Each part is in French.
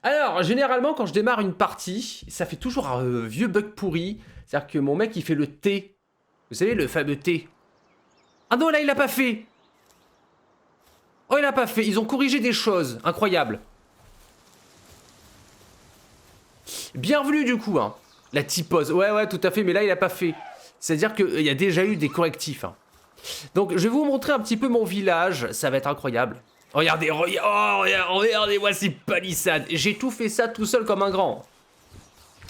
Alors, généralement, quand je démarre une partie, ça fait toujours un vieux bug pourri. C'est-à-dire que mon mec, il fait le T. Vous savez, le fameux T. Ah non, là, il l'a pas fait. Oh, il l'a pas fait. Ils ont corrigé des choses. Incroyable. Bienvenue, du coup, hein. La typose. Ouais, tout à fait, mais là, il a pas fait. C'est-à-dire qu'il y a déjà eu des correctifs, hein. Donc, je vais vous montrer un petit peu mon village. Ça va être incroyable. Regardez, regardez-moi ces palissades. J'ai tout fait ça tout seul comme un grand.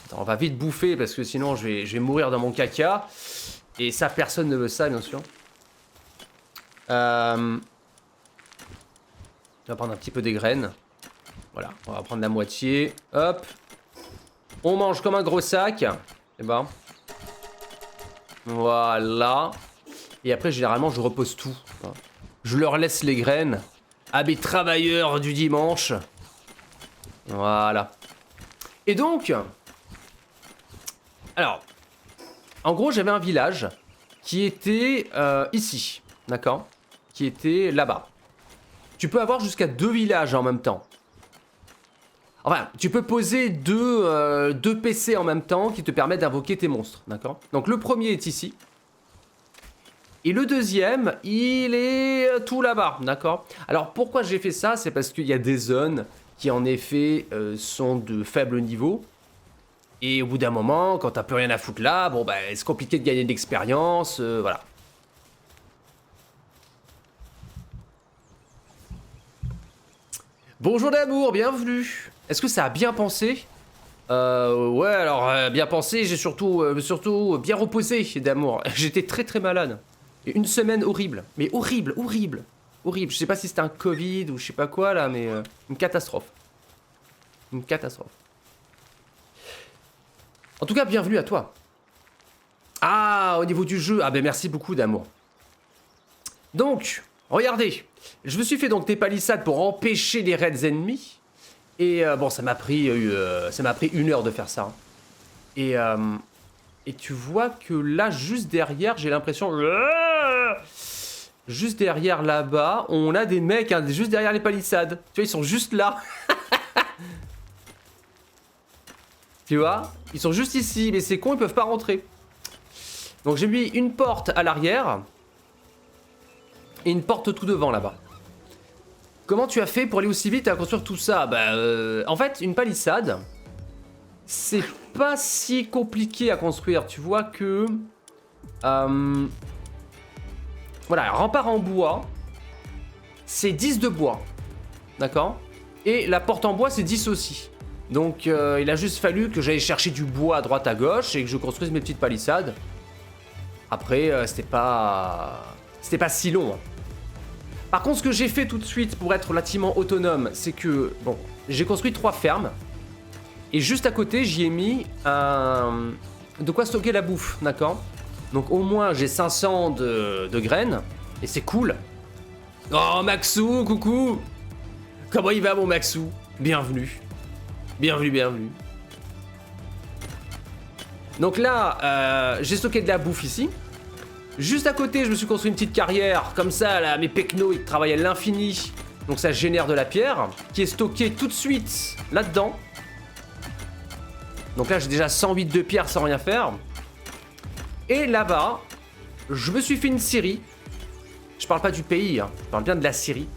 Attends, on va vite bouffer parce que sinon je vais mourir dans mon caca. Et ça, personne ne veut ça, bien sûr. On va prendre un petit peu des graines. Voilà, on va prendre la moitié. Hop. On mange comme un gros sac. Et ben. Voilà. Et après, généralement, je repose tout. Je leur laisse les graines à mes travailleurs du dimanche. Voilà. Et donc... Alors, en gros, j'avais un village qui était ici, d'accord? Qui était là-bas. Tu peux avoir jusqu'à 2 villages en même temps. Enfin, tu peux poser deux PC en même temps qui te permettent d'invoquer tes monstres, d'accord? Donc le premier est ici. Et le deuxième, il est tout là-bas, d'accord? Alors pourquoi j'ai fait ça? C'est parce qu'il y a des zones qui en effet sont de faible niveau. Et au bout d'un moment, quand t'as plus rien à foutre là, bon bah c'est compliqué de gagner de l'expérience, voilà. Bonjour d'amour, bienvenue. Est-ce que ça a bien pensé? Ouais, alors bien pensé, j'ai surtout bien reposé d'amour. J'étais très malade. Et une semaine horrible, mais horrible. Je sais pas si c'était un Covid ou je sais pas quoi là, mais une catastrophe. Une catastrophe. En tout cas, bienvenue à toi. Ah, au niveau du jeu, ah ben merci beaucoup d'amour. Donc, regardez, je me suis fait donc des palissades pour empêcher les raids ennemis. Et bon, ça m'a pris 1 heure de faire ça. Et tu vois que là, juste derrière, j'ai l'impression... Juste derrière là-bas, on a des mecs, hein, juste derrière les palissades. Tu vois, ils sont juste là. Tu vois? Ils sont juste ici, mais c'est con, ils peuvent pas rentrer. Donc j'ai mis une porte à l'arrière. Et une porte tout devant là-bas. Comment tu as fait pour aller aussi vite à construire tout ça? Bah, en fait, une palissade, c'est pas si compliqué à construire. Tu vois que... voilà, rempart en bois, c'est 10 de bois. D'accord? Et la porte en bois, c'est 10 aussi. Donc, il a juste fallu que j'aille chercher du bois à droite à gauche et que je construise mes petites palissades. Après, c'était pas si long, hein. Par contre, ce que j'ai fait tout de suite pour être relativement autonome, c'est que, bon, j'ai construit 3 fermes. Et juste à côté, j'y ai mis de quoi stocker la bouffe, d'accord? Donc au moins, j'ai 500 de graines. Et c'est cool. Oh, Maxou, coucou! Comment il va, mon Maxou? Bienvenue. Bienvenue. Donc là, j'ai stocké de la bouffe ici. Juste à côté, je me suis construit une petite carrière. Comme ça, là, mes pecnos, ils travaillent à l'infini. Donc ça génère de la pierre, qui est stockée tout de suite là-dedans. Donc là, j'ai déjà 108 de pierre sans rien faire. Et là-bas, je me suis fait une scierie. Je parle pas du pays, hein, je parle bien de la scierie.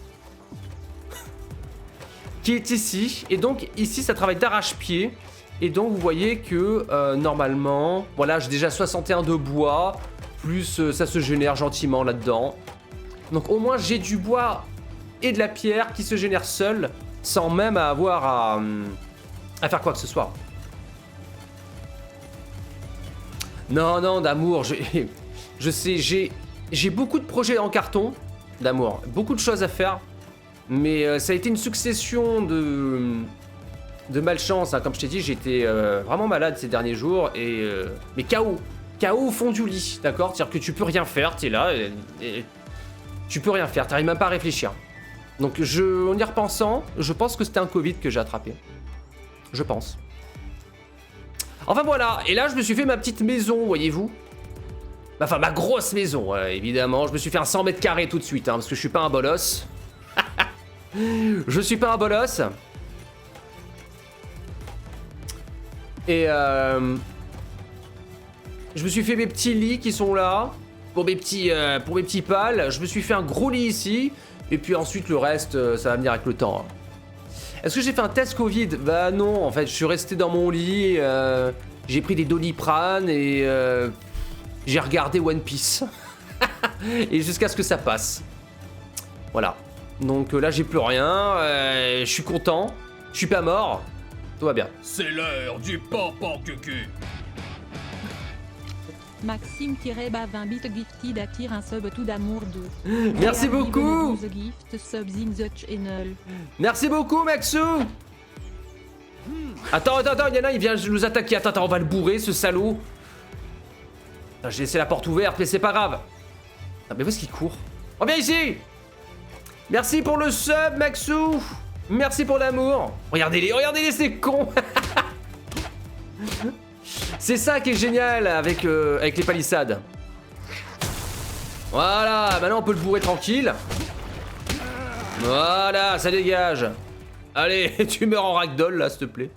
Qui est ici. Et donc, ici, ça travaille d'arrache-pied. Et donc, vous voyez que, normalement... Voilà, j'ai déjà 61 de bois... Plus ça se génère gentiment là-dedans. Donc au moins j'ai du bois et de la pierre qui se génèrent seuls sans même avoir à faire quoi que ce soit. Non, d'amour, je sais, j'ai beaucoup de projets en carton, d'amour, beaucoup de choses à faire. Mais ça a été une succession de malchance, hein. Comme je t'ai dit, j'étais vraiment malade ces derniers jours et... mais KO au fond du lit, d'accord? C'est-à-dire que tu peux rien faire, t'es là, et tu peux rien faire, t'arrives même pas à réfléchir. Donc en y repensant, je pense que c'était un Covid que j'ai attrapé. Je pense. Enfin voilà, et là je me suis fait ma petite maison, voyez-vous. Enfin ma grosse maison, évidemment. Je me suis fait un 100 mètres carrés tout de suite, hein, parce que je suis pas un bolos. Je suis pas un bolos. Et je me suis fait mes petits lits qui sont là. Pour mes petits pals. Je me suis fait un gros lit ici. Et puis ensuite, le reste, ça va venir avec le temps. Est-ce que j'ai fait un test Covid? Bah non, en fait, je suis resté dans mon lit. J'ai pris des Doliprane et j'ai regardé One Piece. Et jusqu'à ce que ça passe. Voilà. Donc là, j'ai plus rien. Je suis content. Je suis pas mort. Tout va bien. C'est l'heure du pampan cucu. Maxime-20 bits gifted attire un sub tout d'amour de. Merci beaucoup. The gift subs in the channel. Merci beaucoup, Maxou. Attends, il y en a, il vient nous attaquer. Attends, on va le bourrer, ce salaud. J'ai laissé la porte ouverte, mais c'est pas grave. Ah, mais où est-ce qu'il court? Reviens ici. Merci pour le sub, Maxou. Merci pour l'amour. Regardez-les, c'est con. C'est ça qui est génial avec les palissades. Voilà, maintenant on peut le bourrer tranquille. Voilà, ça dégage. Allez, tu meurs en ragdoll là, s'il te plaît.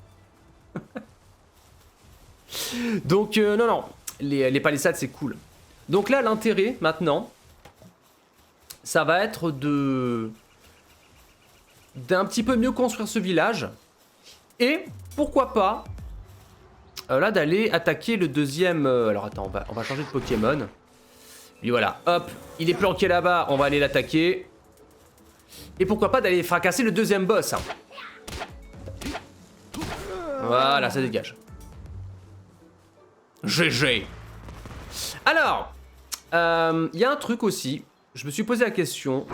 Donc, non, les palissades c'est cool. Donc là, l'intérêt maintenant, ça va être d'un petit peu mieux construire ce village. Et pourquoi pas, là, d'aller attaquer le deuxième... alors attends, on va changer de Pokémon. Puis voilà, hop, il est planqué là-bas, on va aller l'attaquer. Et pourquoi pas d'aller fracasser le deuxième boss. Hein. Voilà, ça dégage. GG. Alors, il y a un truc aussi. Je me suis posé la question,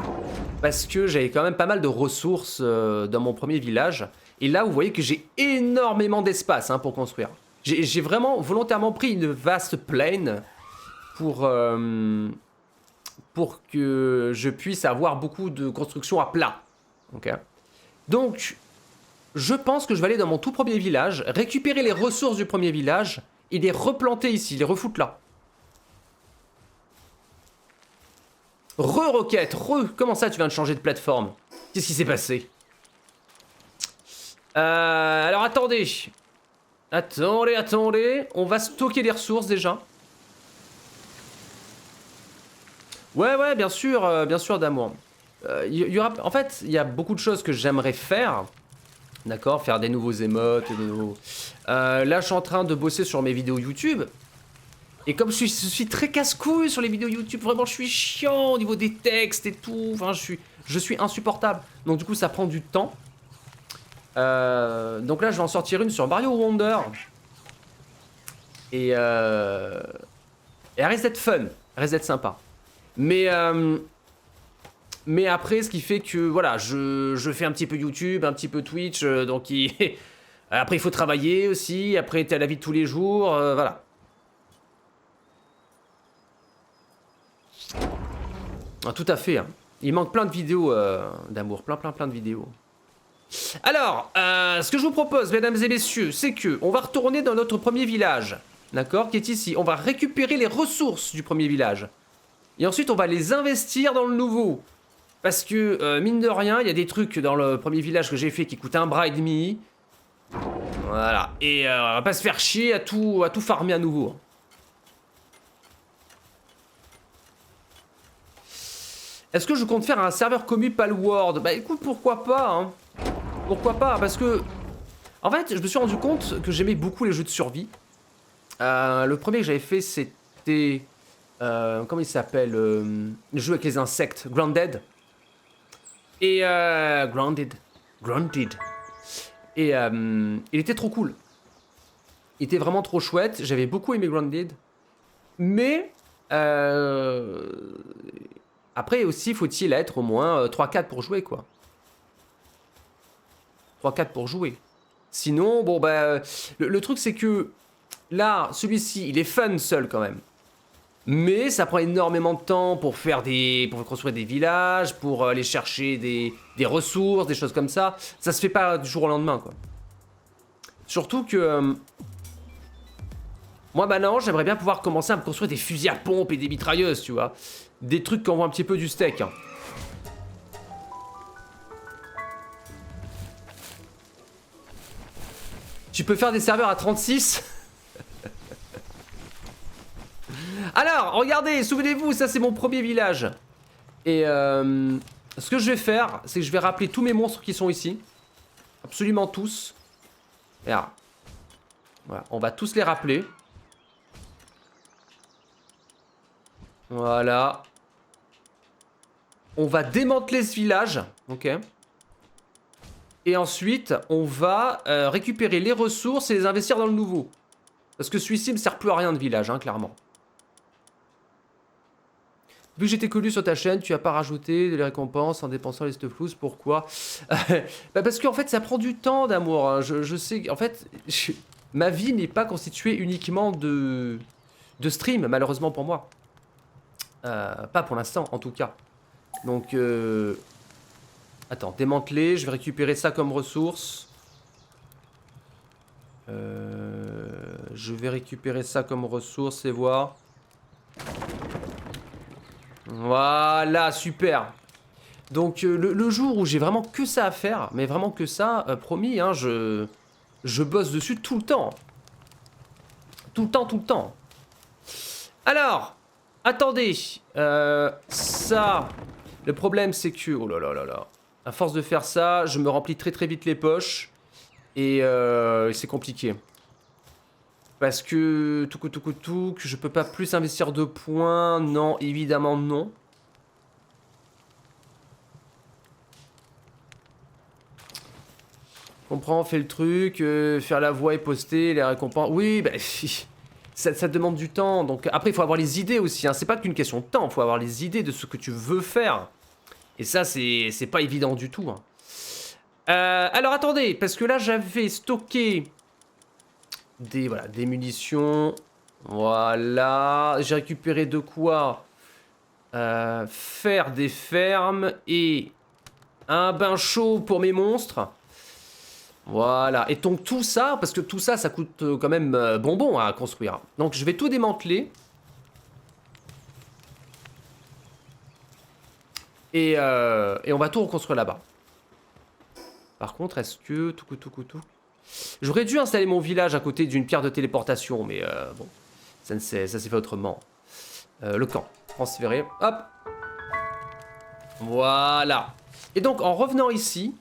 parce que j'avais quand même pas mal de ressources dans mon premier village. Et là, vous voyez que j'ai énormément d'espace pour construire. J'ai vraiment volontairement pris une vaste plaine pour que je puisse avoir beaucoup de construction à plat. Okay. Donc, je pense que je vais aller dans mon tout premier village, récupérer les ressources du premier village et les replanter ici, les refoutre là. Re-roquette, comment ça tu viens de changer de plateforme? Qu'est-ce qui s'est passé? Alors attendez. Attendez, on va stocker les ressources déjà. Ouais, bien sûr d'amour. En fait, il y a beaucoup de choses que j'aimerais faire. D'accord, faire des nouveaux émotes, des nouveaux... là, je suis en train de bosser sur mes vidéos YouTube. Et comme je suis très casse-couille sur les vidéos YouTube, vraiment, je suis chiant au niveau des textes et tout. Enfin, je suis insupportable. Donc, du coup, ça prend du temps. Donc là, je vais en sortir une sur Mario Wonder. Et elle risque d'être fun. Elle risque d'être sympa. Mais après, ce qui fait que, voilà, je fais un petit peu YouTube, un petit peu Twitch. Donc, après, il faut travailler aussi. Après, t'es à la vie de tous les jours. Voilà. Ah, tout à fait. Hein. Il manque plein de vidéos d'amour. Plein de vidéos. Alors, ce que je vous propose, mesdames et messieurs, c'est que on va retourner dans notre premier village. D'accord, qui est ici. On va récupérer les ressources du premier village. Et ensuite, on va les investir dans le nouveau. Parce que, mine de rien, il y a des trucs dans le premier village que j'ai fait qui coûtent 1 bras et demi. Voilà. Et on va pas se faire chier à tout farmer à nouveau. Est-ce que je compte faire un serveur commu Palworld? Bah écoute, pourquoi pas, hein. Pourquoi pas? Parce que... En fait, je me suis rendu compte que j'aimais beaucoup les jeux de survie. Le premier que j'avais fait, c'était... comment il s'appelle le jeu avec les insectes, Grounded. Et Grounded. Et il était trop cool. Il était vraiment trop chouette. J'avais beaucoup aimé Grounded. Mais après aussi, faut-il être au moins 3-4 pour jouer, quoi. 3-4 pour jouer. Sinon, bon bah... Le truc c'est que... Là, celui-ci, il est fun seul quand même. Mais ça prend énormément de temps pour faire pour construire des villages, pour aller chercher des ressources, des choses comme ça. Ça se fait pas du jour au lendemain, quoi. Surtout que... moi, maintenant, j'aimerais bien pouvoir commencer à me construire des fusils à pompe et des mitrailleuses, tu vois. Des trucs qui envoient un petit peu du steak, hein. Tu peux faire des serveurs à 36. Alors, regardez, souvenez-vous, ça c'est mon premier village. Et ce que je vais faire, c'est que je vais rappeler tous mes monstres qui sont ici. Absolument tous. Regarde. Voilà, on va tous les rappeler. Voilà. On va démanteler ce village. Ok. Et ensuite, on va récupérer les ressources et les investir dans le nouveau. Parce que celui-ci ne me sert plus à rien de village, hein, clairement. Vu que j'étais connu sur ta chaîne, tu n'as pas rajouté de les récompenses en dépensant les stuffloos. Pourquoi? Bah parce qu'en fait, ça prend du temps d'amour. Hein. Je sais en fait, ma vie n'est pas constituée uniquement de stream, malheureusement pour moi. Pas pour l'instant, en tout cas. Donc, attends, démanteler. Je vais récupérer ça comme ressource. Je vais récupérer ça comme ressource et voir. Voilà, super. Donc le jour où j'ai vraiment que ça à faire, mais vraiment que ça, promis, hein, je bosse dessus tout le temps. Tout le temps, tout le temps. Alors, attendez, ça, le problème c'est que, oh là là là là, à force de faire ça, je me remplis très très vite les poches, et c'est compliqué. Parce que je peux pas plus investir de points. Non, évidemment non. Comprends, fais le truc, faire la voix et poster, les récompenses. Oui, bah, ça demande du temps. Donc après, il faut avoir les idées aussi. Hein. C'est pas qu'une question de temps, il faut avoir les idées de ce que tu veux faire. Et ça, c'est pas évident du tout. Hein. Alors attendez, parce que là, j'avais stocké... des munitions. Voilà. J'ai récupéré de quoi faire des fermes et un bain chaud pour mes monstres. Voilà. Et donc tout ça, parce que tout ça, ça coûte quand même bonbon à construire. Donc je vais tout démanteler. Et on va tout reconstruire là-bas. Par contre, est-ce que... tout. J'aurais dû installer mon village à côté d'une pierre de téléportation, mais bon, ça s'est fait autrement. Le camp, transféré, hop. Voilà. Et donc, en revenant ici,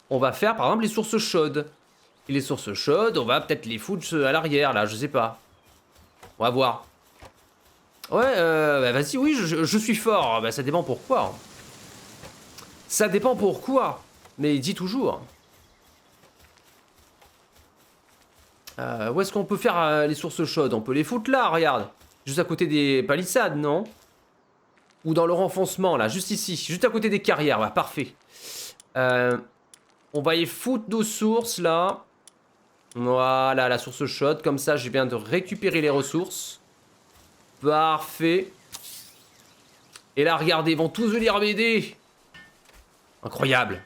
on va faire, par exemple, les sources chaudes. Et les sources chaudes, on va peut-être les foutre à l'arrière, là, je sais pas. On va voir. Ouais, bah, vas-y, oui, je suis fort. Bah, ça dépend pourquoi. Ça dépend pourquoi. Mais dis toujours. Où est-ce qu'on peut faire les sources chaudes? On peut les foutre là, regarde. Juste à côté des palissades, non? Ou dans le renfoncement, là, juste ici. Juste à côté des carrières, ouais, parfait. On va y foutre nos sources, là. Voilà, la source chaude. Comme ça, je viens de récupérer les ressources. Parfait. Et là, regardez, ils vont tous venir m'aider. Incroyable.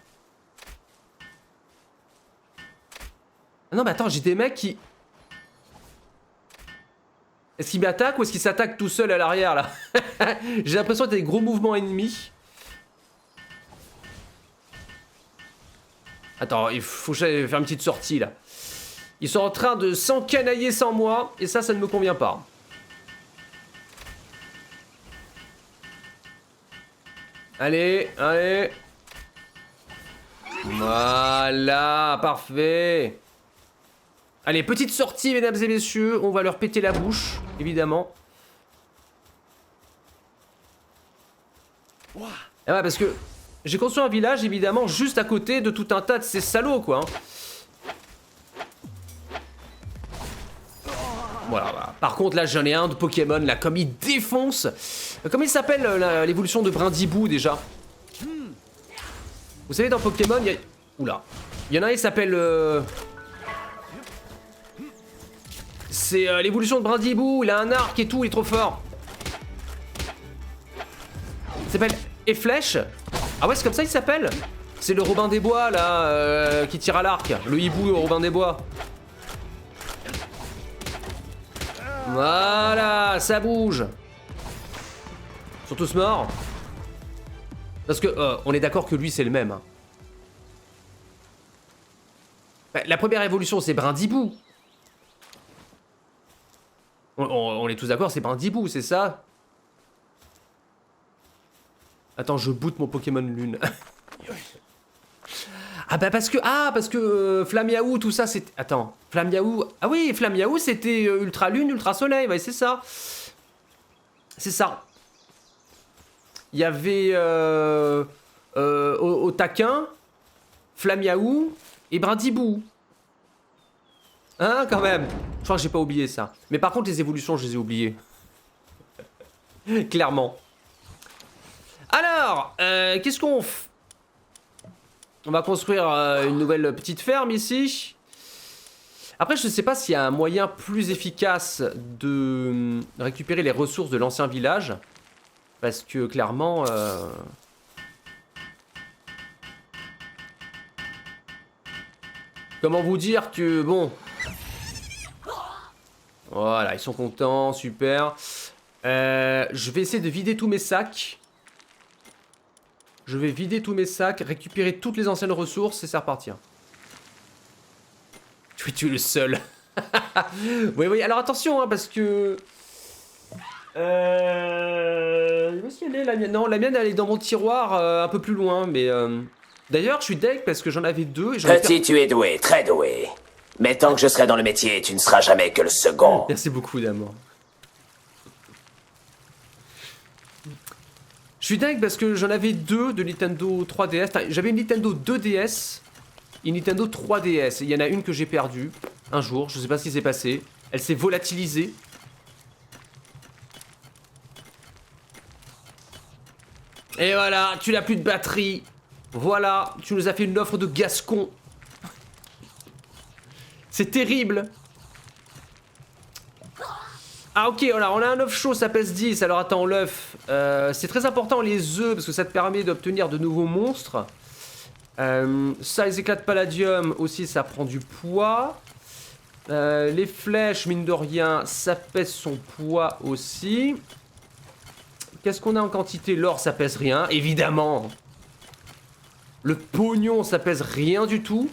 Ah non, mais attends, j'ai des mecs qui... Est-ce qu'ils m'attaquent ou est-ce qu'ils s'attaquent tout seuls à l'arrière, là? J'ai l'impression qu'il y a des gros mouvements ennemis. Attends, il faut que j'aille faire une petite sortie, là. Ils sont en train de s'encanailler sans moi, et ça ne me convient pas. Allez, allez. Voilà, parfait. Allez, petite sortie, mesdames et messieurs. On va leur péter la bouche, évidemment. Ah ouais, parce que j'ai construit un village, évidemment, juste à côté de tout un tas de ces salauds, quoi. Voilà, voilà. Par contre, là, j'en ai un de Pokémon, là, comme il défonce. Comment il s'appelle, l'évolution de Brindibou, déjà? Vous savez, dans Pokémon, il y a... Oula. Il y en a un, il s'appelle... C'est l'évolution de Brindibou, il a un arc et tout, il est trop fort. Il s'appelle Efflèche. Ah ouais, c'est comme ça qu'il s'appelle? C'est le Robin des Bois, là, qui tire à l'arc. Le hibou au Robin des Bois. Voilà, ça bouge. Ils sont tous morts. Parce que, on est d'accord que lui, c'est le même. Hein. Bah, la première évolution, c'est Brindibou. On est tous d'accord, c'est Brindibou, c'est ça? Attends, je boot mon Pokémon Lune. Ah bah parce que Flamiaou, tout ça, c'est... Attends, Flamiaou... Ah oui, Flamiaou, c'était Ultra Lune, Ultra Soleil, ouais, c'est ça. C'est ça. Il y avait au taquin, Flamiaou et Brindibou. Hein, quand même. Je crois que j'ai pas oublié ça. Mais par contre, les évolutions, je les ai oubliées. Clairement. Alors, qu'est-ce qu'on fait? On va construire une nouvelle petite ferme ici. Après, je ne sais pas s'il y a un moyen plus efficace de récupérer les ressources de l'ancien village. Parce que clairement... Comment vous dire que... Bon... Voilà, ils sont contents, super. Je vais essayer de vider tous mes sacs. Je vais vider tous mes sacs, récupérer toutes les anciennes ressources et c'est repartir. Tu es le seul. Oui, oui, alors attention, hein, parce que... Où est-ce qu'elle est, la mienne? Non, la mienne, elle est dans mon tiroir, un peu plus loin, mais... D'ailleurs, je suis deg parce que j'en avais deux et j'en ai Petit, tu es doué, très doué. Mais tant que je serai dans le métier, tu ne seras jamais que le second. Merci beaucoup, d'amour. Je suis dingue parce que j'en avais deux de Nintendo 3DS. Enfin, j'avais une Nintendo 2DS et une Nintendo 3DS. Il y en a une que j'ai perdue un jour, je sais pas ce qui s'est passé. Elle s'est volatilisée. Et voilà, tu n'as plus de batterie. Voilà, tu nous as fait une offre de Gascon. C'est terrible. Ah ok, voilà, on a un œuf chaud, ça pèse 10. Alors attends, l'œuf, c'est très important les œufs parce que ça te permet d'obtenir de nouveaux monstres. Ça, les éclats de palladium aussi, ça prend du poids. Les flèches, mine de rien, ça pèse son poids aussi. Qu'est-ce qu'on a en quantité? L'or, ça pèse rien, évidemment. Le pognon, ça pèse rien du tout.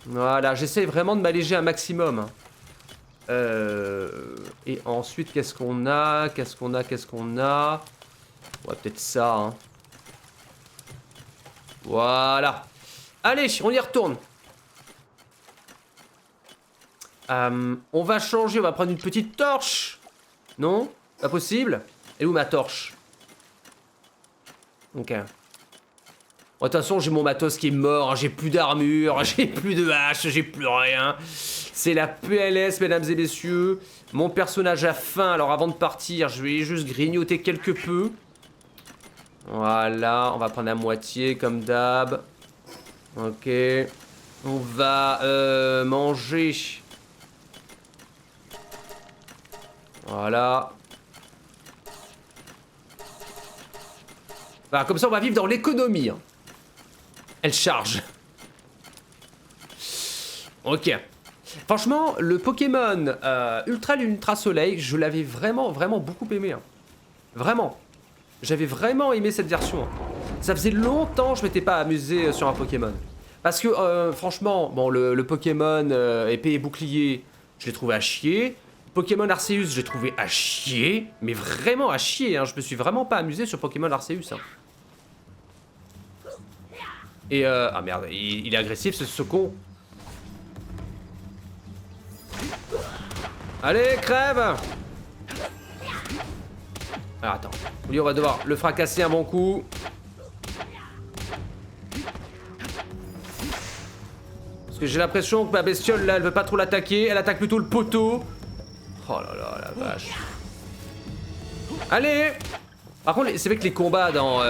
Voilà, j'essaie vraiment de m'alléger un maximum. Et ensuite, qu'est-ce qu'on a? Qu'est-ce qu'on a? Ouais, peut-être ça, hein. Voilà. Allez, on y retourne. On va changer, on va prendre une petite torche. Non? Pas possible? Elle est où ma torche? Ok. Bon, de toute façon, j'ai mon matos qui est mort, j'ai plus d'armure, j'ai plus de hache, j'ai plus rien. C'est la PLS, mesdames et messieurs. Mon personnage a faim, alors avant de partir, je vais juste grignoter quelque peu. Voilà, on va prendre la moitié comme d'hab. Ok. On va manger. Voilà. Voilà, comme ça on va vivre dans l'économie. Hein. Elle charge. Ok. Franchement, le Pokémon Ultra Lune, Ultra Soleil, je l'avais vraiment beaucoup aimé. Hein. Vraiment. J'avais vraiment aimé cette version. Hein. Ça faisait longtemps que je m'étais pas amusé sur un Pokémon. Parce que franchement, bon, le Pokémon épée et bouclier, je l'ai trouvé à chier. Pokémon Arceus, je l'ai trouvé à chier. Mais vraiment à chier. Hein. Je me suis vraiment pas amusé sur Pokémon Arceus. Hein. Et ah merde, il est agressif ce con. Allez, crève! Alors attends, lui on va devoir le fracasser un bon coup. Parce que j'ai l'impression que ma bestiole là, elle veut pas trop l'attaquer, elle attaque plutôt le poteau. Oh là là, la vache. Allez! Par contre, c'est vrai que les combats dans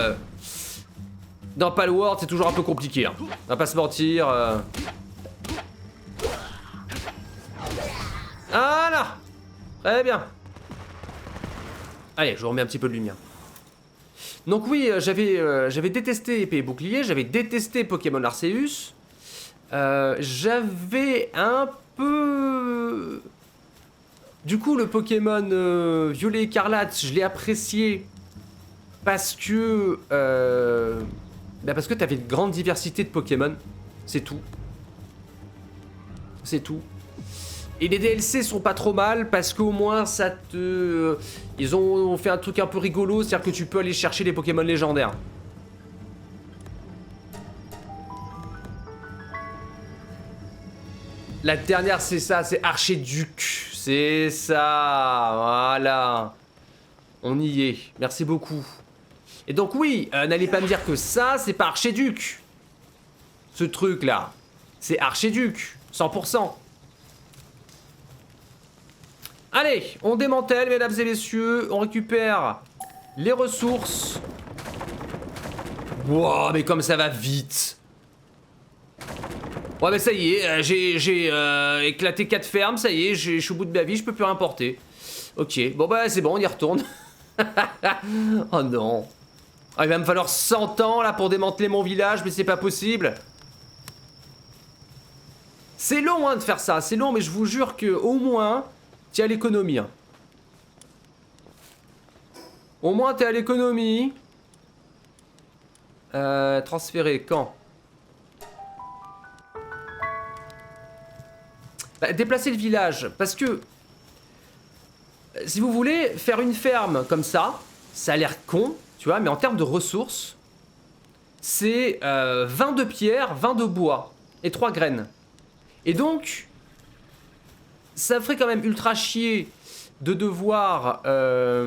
Palworld, c'est toujours un peu compliqué. Hein. On va pas se mentir. Voilà! Très bien. Allez, je vous remets un petit peu de lumière. Donc oui, j'avais détesté épée et bouclier, j'avais détesté Pokémon Arceus. J'avais un peu... Du coup, le Pokémon Violet Écarlate, je l'ai apprécié parce que... parce que t'avais une grande diversité de Pokémon, c'est tout. c'est tout. Et les DLC sont pas trop mal parce qu'au moins ça te... Ils ont fait un truc un peu rigolo, c'est-à-dire que tu peux aller chercher les Pokémon légendaires. La dernière c'est ça, c'est Archiduc. C'est ça, voilà. On y est, merci beaucoup. Et donc oui, n'allez pas me dire que ça, c'est pas Archiduc. Ce truc là, c'est Archiduc, 100%. Allez, on démantèle, mesdames et messieurs. On récupère les ressources. Wow, mais comme ça va vite. Ouais, mais ça y est, j'ai éclaté 4 fermes, ça y est, je suis au bout de ma vie, je peux plus rien porter. Ok, bon bah c'est bon, on y retourne. Oh non. Oh, il va me falloir 100 ans là pour démanteler mon village, mais c'est pas possible. C'est long hein, de faire ça, c'est long, mais je vous jure que au moins... T'es à l'économie. Hein. Au moins t'es à l'économie. Transférer quand? Bah, déplacer le village. Parce que si vous voulez faire une ferme comme ça a l'air con, tu vois, mais en termes de ressources, c'est 20 de pierre, 20 de bois et 3 graines. Et donc... Ça ferait quand même ultra chier de devoir à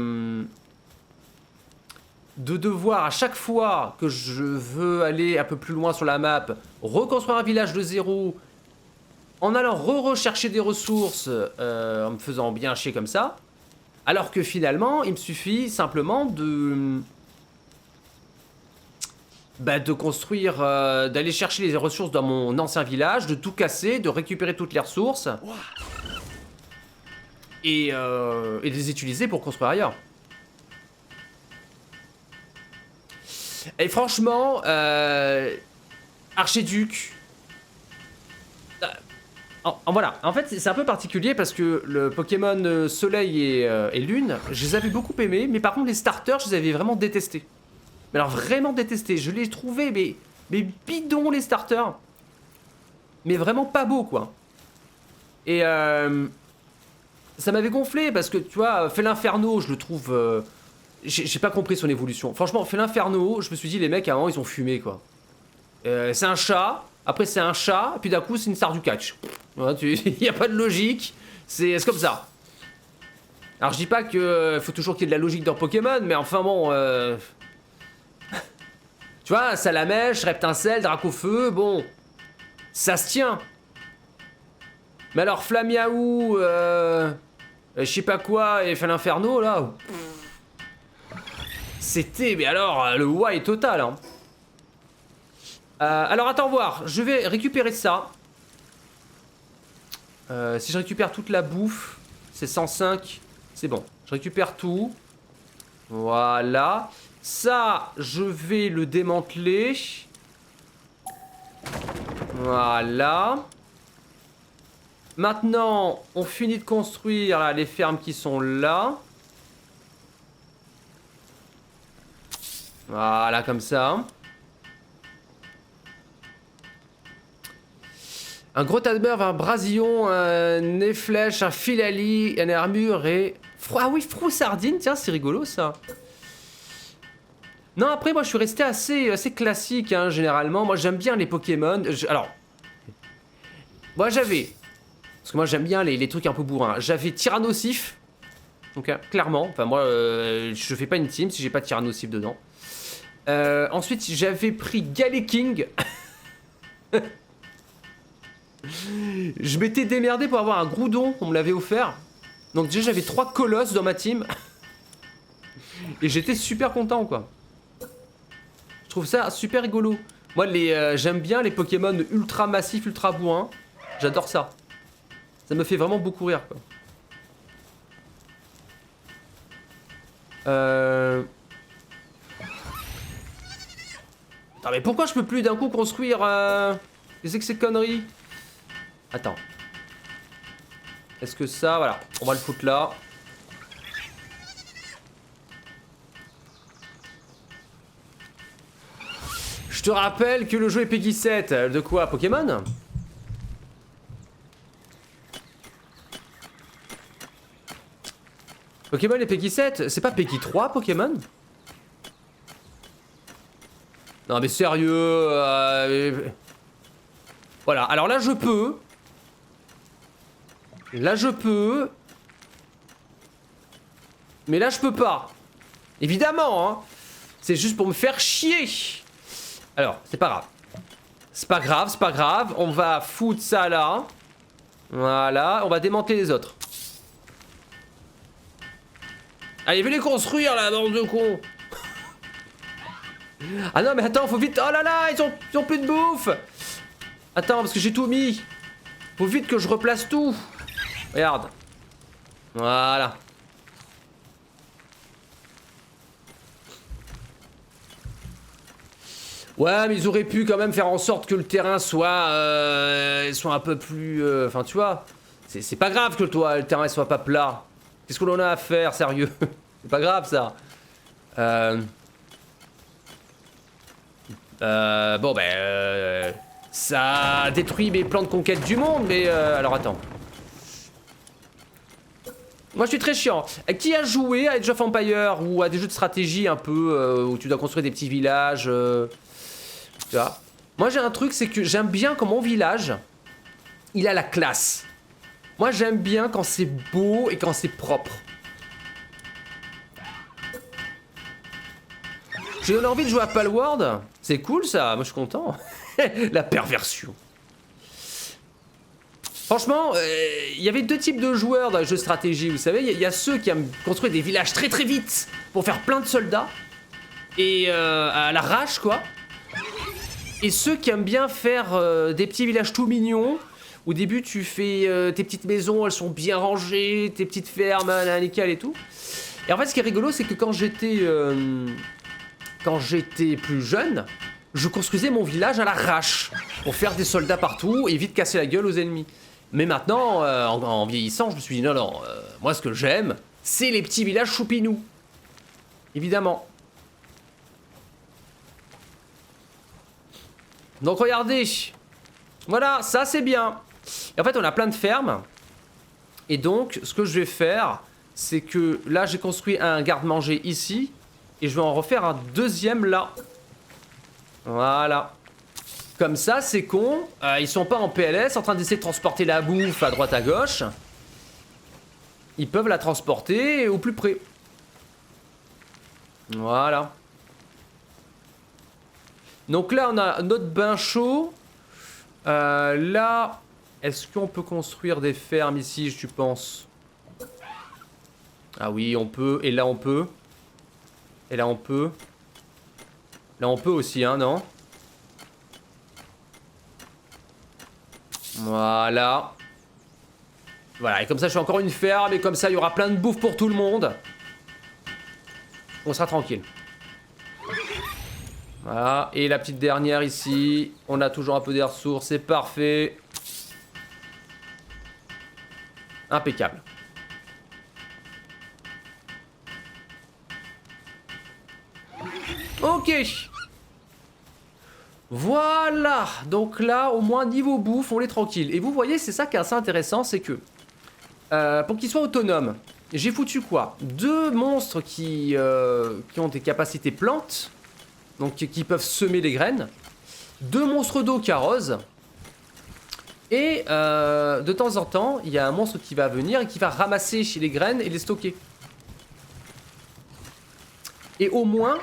chaque fois que je veux aller un peu plus loin sur la map, reconstruire un village de zéro, en allant rechercher des ressources, en me faisant bien chier comme ça, alors que finalement, il me suffit simplement de construire, d'aller chercher les ressources dans mon ancien village, de tout casser, de récupérer toutes les ressources. Et de les utiliser pour construire ailleurs. Et franchement, Archiduc... voilà, en fait c'est un peu particulier parce que le Pokémon Soleil et Lune, je les avais beaucoup aimés, mais par contre les starters, je les avais vraiment détestés. Mais alors vraiment détestés, je les trouvais mais bidons les starters. Mais vraiment pas beaux quoi. Et ça m'avait gonflé parce que tu vois, Fél'Inferno, je le trouve... j'ai pas compris son évolution. Franchement, Fél'Inferno, je me suis dit, les mecs, à un moment, ils ont fumé, quoi. C'est un chat, après c'est un chat, puis d'un coup, c'est une star du catch. Il y a pas de logique, c'est comme ça. Alors, je dis pas que faut toujours qu'il y ait de la logique dans Pokémon, mais enfin bon... Tu vois, Salamèche, Reptincelle, Dracofeu, bon... Ça se tient. Mais alors, Flamiaou, je sais pas quoi, et Fél'Inferno, là... C'était, mais alors, le why total, hein. Alors, attends voir, je vais récupérer ça. Si je récupère toute la bouffe, c'est 105, c'est bon. Je récupère tout. Voilà. Ça, je vais le démanteler. Voilà. Maintenant, on finit de construire là, les fermes qui sont là. Voilà, comme ça. Un gros tas de beurre, un brasillon, un nez flèche, un filali, une armure et... Ah oui, Froussardine, tiens, c'est rigolo ça. Non, après, moi, je suis resté assez classique, hein, généralement. Moi, j'aime bien les Pokémon. Alors, moi, j'avais... Parce que moi, j'aime bien les trucs un peu bourrins. J'avais Tyrannosif. Donc, clairement. Enfin, moi, je fais pas une team si j'ai pas Tyrannosif dedans. Ensuite, j'avais pris Galeking. Je m'étais démerdé pour avoir un Groudon. On me l'avait offert. Donc, déjà, j'avais 3 colosses dans ma team. Et j'étais super content, quoi. Je trouve ça super rigolo. Moi, j'aime bien les Pokémon ultra massifs, ultra bourrins. J'adore ça. Ça me fait vraiment beaucoup rire, quoi. Attends, mais pourquoi je peux plus d'un coup construire... Qu'est-ce que ces conneries? Attends. Est-ce que ça... Voilà, on va le foutre là. Je te rappelle que le jeu est Peggy 7. De quoi? Pokémon? Pokémon et Peggy 7, c'est pas Peggy 3 Pokémon? Non mais sérieux. Voilà, alors là je peux. Là je peux. Mais là je peux pas. Évidemment, hein. C'est juste pour me faire chier. Alors, c'est pas grave. C'est pas grave, c'est pas grave. On va foutre ça là. Voilà, on va démanteler les autres. Allez, venez construire la bande de cons. Ah non, mais attends, faut vite. Oh là là, ils ont plus de bouffe. Attends, parce que j'ai tout mis. Faut vite que je replace tout. Regarde. Voilà. Ouais, mais ils auraient pu quand même faire en sorte que le terrain soit un peu plus... Enfin, tu vois, c'est pas grave que le terrain soit pas plat. Qu'est-ce que l'on a à faire, sérieux? C'est pas grave, ça. Bon, ben... ça détruit mes plans de conquête du monde, mais... alors, attends. Moi, je suis très chiant. Qui a joué à Age of Empires ou à des jeux de stratégie un peu où tu dois construire des petits villages tu vois. Moi, j'ai un truc, c'est que j'aime bien quand mon village, il a la classe. Moi, j'aime bien quand c'est beau et quand c'est propre. J'ai envie de jouer à Palworld. C'est cool, ça. Moi, je suis content. La perversion. Franchement, il y avait deux types de joueurs dans les jeux de stratégie, vous savez. Il y a ceux qui aiment construire des villages très très vite pour faire plein de soldats. Et à l'arrache, quoi. Et ceux qui aiment bien faire des petits villages tout mignons. Au début, tu fais tes petites maisons, elles sont bien rangées, tes petites fermes, nickel et tout. Et en fait, ce qui est rigolo, c'est que quand j'étais plus jeune, je construisais mon village à l'arrache pour faire des soldats partout et vite casser la gueule aux ennemis. Mais maintenant, en vieillissant, je me suis dit non, moi ce que j'aime, c'est les petits villages choupinous. Évidemment. Donc regardez. Voilà, ça c'est bien. Et en fait, on a plein de fermes. Et donc, ce que je vais faire, c'est que là, j'ai construit un garde-manger ici. Et je vais en refaire un deuxième là. Voilà. Comme ça, c'est con. Ils sont pas en PLS en train d'essayer de transporter la bouffe à droite à gauche. Ils peuvent la transporter au plus près. Voilà. Donc là, on a notre bain chaud. Là, est-ce qu'on peut construire des fermes ici, tu penses? Ah oui, on peut. Et là, on peut. Et là, on peut. Là, on peut aussi, hein, non? Voilà. Voilà, et comme ça, je fais encore une ferme. Et comme ça, il y aura plein de bouffe pour tout le monde. On sera tranquille. Voilà, et la petite dernière ici. On a toujours un peu des ressources, c'est parfait. Impeccable. Ok. Voilà. Donc là, au moins niveau bouffe, on est tranquille. Et vous voyez, c'est ça qui est assez intéressant, c'est que pour qu'il soit autonome, j'ai foutu quoi? Deux monstres qui ont des capacités plantes. Donc qui peuvent semer des graines. Deux monstres d'eau qui arrosent. Et de temps en temps, il y a un monstre qui va venir et qui va ramasser les graines et les stocker. Et au moins,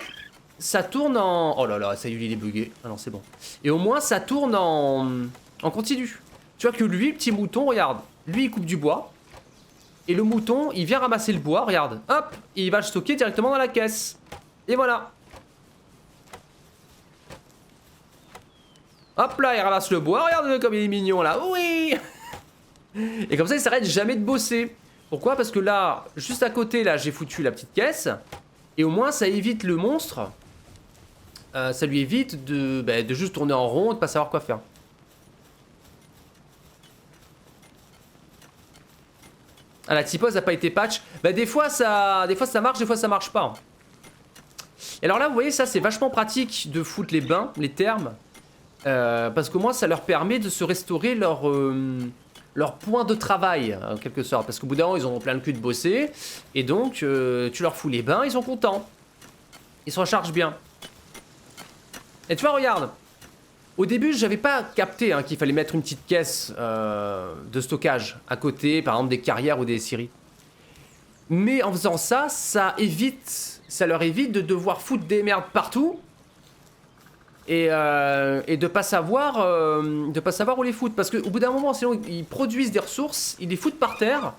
ça tourne en... Oh là là, ça y est, il est bugué. Ah non, c'est bon. Et au moins, ça tourne en continu. Tu vois que lui, le petit mouton, regarde. Lui, il coupe du bois. Et le mouton, il vient ramasser le bois, regarde. Hop, et il va le stocker directement dans la caisse. Et voilà. Hop là, il ramasse le bois, regarde comme il est mignon là, oui. Et comme ça, il s'arrête jamais de bosser. Pourquoi? Parce que là, juste à côté, là, j'ai foutu la petite caisse. Et au moins, ça évite le monstre. Ça lui évite de juste tourner en rond, de pas savoir quoi faire. Ah, la typose n'a pas été patch. Bah, des fois ça marche, des fois ça marche pas. Et alors là, vous voyez, ça, c'est vachement pratique de foutre les bains, les thermes. Parce qu'au moins ça leur permet de se restaurer leur point de travail, en quelque sorte. Parce qu'au bout d'un moment, ils ont plein le cul de bosser. Et donc, tu leur fous les bains, ils sont contents. Ils se rechargent bien. Et tu vois, regarde. Au début, j'avais pas capté qu'il fallait mettre une petite caisse de stockage à côté, par exemple des carrières ou des scieries. Mais en faisant ça, ça leur évite de devoir foutre des merdes partout et de pas savoir où les foutre. Parce qu'au bout d'un moment, sinon ils produisent des ressources, ils les foutent par terre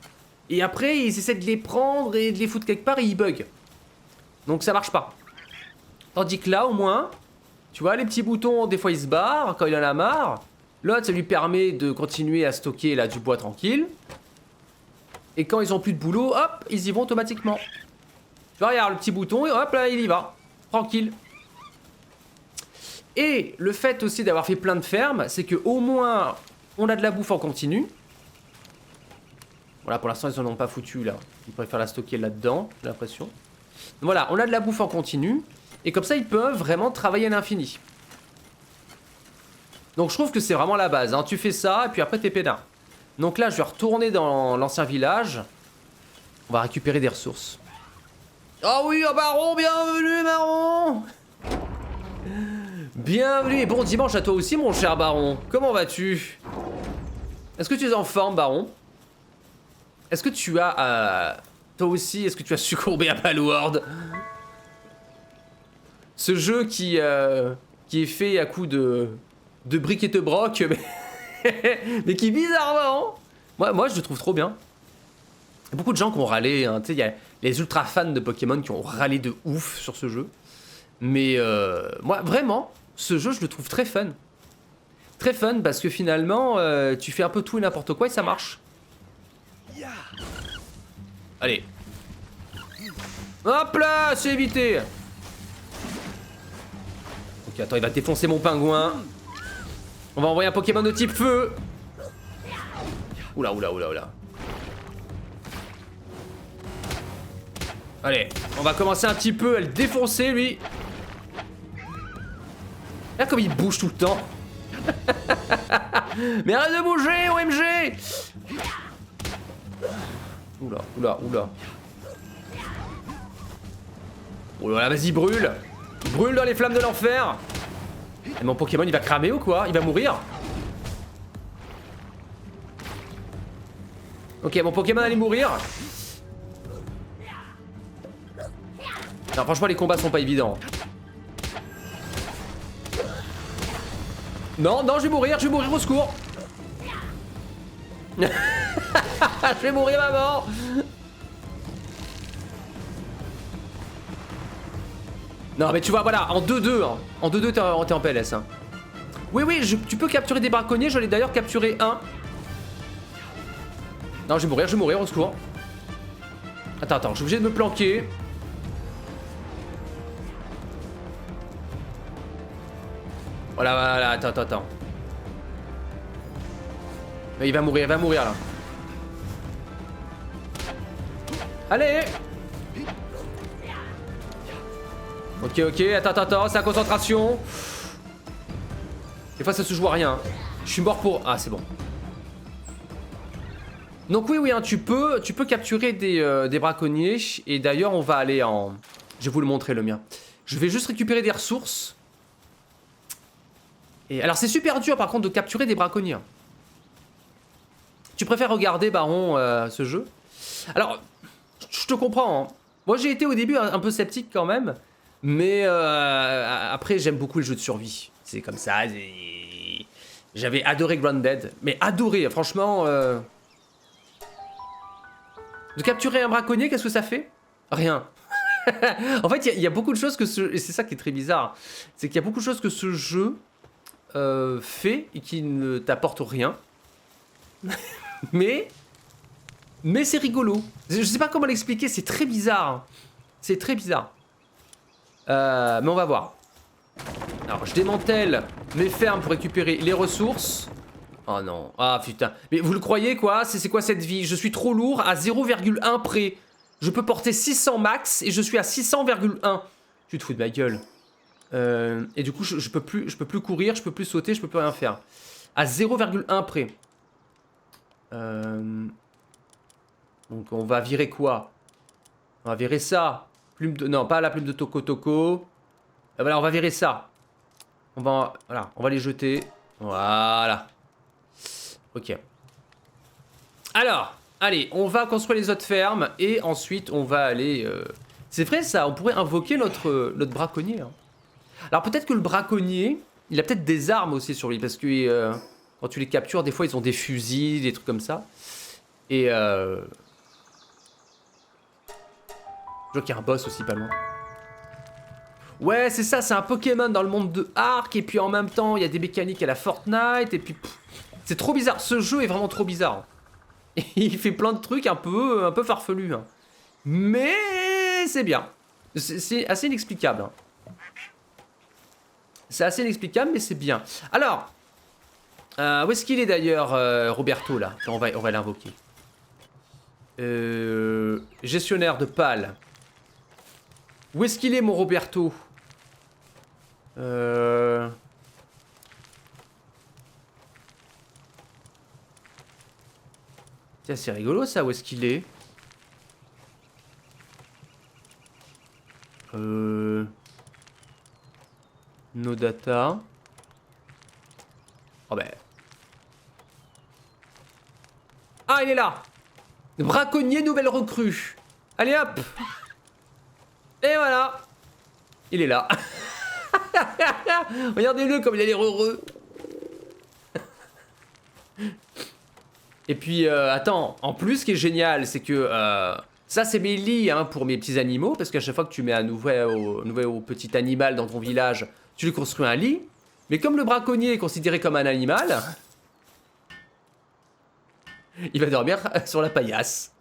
et après ils essaient de les prendre et de les foutre quelque part et ils bug. Donc ça marche pas. Tandis que là, au moins, tu vois, les petits boutons, des fois ils se barrent quand il en a marre. L'autre, ça lui permet de continuer à stocker là du bois tranquille. Et quand ils ont plus de boulot, hop, ils y vont automatiquement. Tu vois, regarde le petit bouton et hop là, il y va. Tranquille. Et le fait aussi d'avoir fait plein de fermes, c'est que au moins on a de la bouffe en continu. Voilà, pour l'instant ils en ont pas foutu là. Ils préfèrent la stocker là-dedans, j'ai l'impression. Voilà, on a de la bouffe en continu. Et comme ça, ils peuvent vraiment travailler à l'infini. Donc je trouve que c'est vraiment la base. Tu fais ça et puis après t'es peinard. Donc là, je vais retourner dans l'ancien village. On va récupérer des ressources. Oh oui, oh Baron, bienvenue Baron. Bienvenue et bon dimanche à toi aussi mon cher Baron. Comment vas-tu? Est-ce que tu es en forme Baron? Est-ce que tu as... toi aussi, est-ce que tu as succombé à Palworld? Ce jeu qui est fait à coup de briques et de broc, mais qui bizarrement, moi je le trouve trop bien. Il y a beaucoup de gens qui ont râlé, tu sais, il y a les ultra fans de Pokémon qui ont râlé de ouf sur ce jeu. Mais moi vraiment, ce jeu je le trouve très fun. Très fun parce que finalement, tu fais un peu tout et n'importe quoi et ça marche. Allez. Hop là, c'est évité. Ok, attends, il va défoncer mon pingouin. On va envoyer un Pokémon de type feu. Oula, oula, oula, oula. Allez, on va commencer un petit peu à le défoncer, lui. Regarde comme il bouge tout le temps. Mais arrête de bouger, OMG. Oula, oula, oula. Oula, vas-y, brûle. Brûle dans les flammes de l'enfer. Et mon Pokémon il va cramer ou quoi? Il va mourir? Ok, mon Pokémon allait mourir. Non, franchement les combats sont pas évidents. Non, non, je vais mourir au secours. Je vais mourir à mort. Non mais tu vois, voilà, en 2-2, en 2-2 t'es en PLS. Oui, oui, tu peux capturer des braconniers, j'en ai d'ailleurs capturé un. Non, je vais mourir, au secours. Attends, je suis obligé de me planquer. Voilà, voilà, attends. Mais il va mourir là. Allez! Ok, attends, c'est la concentration. Des fois ça se joue à rien. Je suis mort pour... Ah, c'est bon. Donc oui, tu peux capturer des braconniers. Et d'ailleurs, on va aller en... Je vais vous le montrer, le mien. Je vais juste récupérer des ressources. Et alors, c'est super dur, par contre, de capturer des braconniers. Tu préfères regarder, Baron, ce jeu? Alors, je te comprends. Moi, j'ai été au début un peu sceptique quand même. Mais après, j'aime beaucoup les jeux de survie. C'est comme ça. J'avais adoré Grounded. Mais adoré, franchement. De capturer un braconnier, qu'est-ce que ça fait? Rien. En fait, il y a beaucoup de choses que et c'est ça qui est très bizarre. C'est qu'il y a beaucoup de choses que ce jeu fait et qui ne t'apportent rien. mais c'est rigolo. Je sais pas comment l'expliquer, c'est très bizarre. C'est très bizarre. Mais on va voir. Alors, je démantèle mes fermes pour récupérer les ressources. Oh non. Ah putain. Mais vous le croyez quoi? C'est quoi cette vie? Je suis trop lourd à 0,1 près. Je peux porter 600 max et je suis à 600,1. Tu te fous de ma gueule. Et du coup, je peux plus courir, je peux plus sauter, je peux plus rien faire. À 0,1 près. Donc on va virer quoi? On va virer ça. Plume de... Non, pas la plume de Toko Toko. Voilà, on va virer ça. Voilà, on va les jeter. Voilà. Ok. Alors, allez, on va construire les autres fermes et ensuite on va aller... C'est vrai ça, on pourrait invoquer notre braconnier. Hein. Alors peut-être que le braconnier, il a peut-être des armes aussi sur lui parce que quand tu les captures, des fois ils ont des fusils, des trucs comme ça. Et je vois qu'il y a un boss aussi pas loin. Ouais, c'est ça, c'est un Pokémon dans le monde de Arc, et puis en même temps, il y a des mécaniques à la Fortnite, et puis... C'est trop bizarre, ce jeu est vraiment trop bizarre. Et il fait plein de trucs un peu farfelus. Hein. Mais c'est bien. C'est assez inexplicable. Hein. C'est assez inexplicable, mais c'est bien. Alors, où est-ce qu'il est d'ailleurs, Roberto, là? On va l'invoquer. Gestionnaire de pales. Où est-ce qu'il est, mon Roberto? Tiens, c'est rigolo ça, où est-ce qu'il est? No data. Oh ben. Ah, il est là! Braconnier nouvelle recrue. Allez hop! Et voilà! Il est là. Regardez-le comme il a l'air heureux. Et puis, attends, en plus, ce qui est génial, c'est que ça, c'est mes lits hein, pour mes petits animaux, parce qu'à chaque fois que tu mets un nouveau petit animal dans ton village, tu lui construis un lit. Mais comme le braconnier est considéré comme un animal, il va dormir sur la paillasse.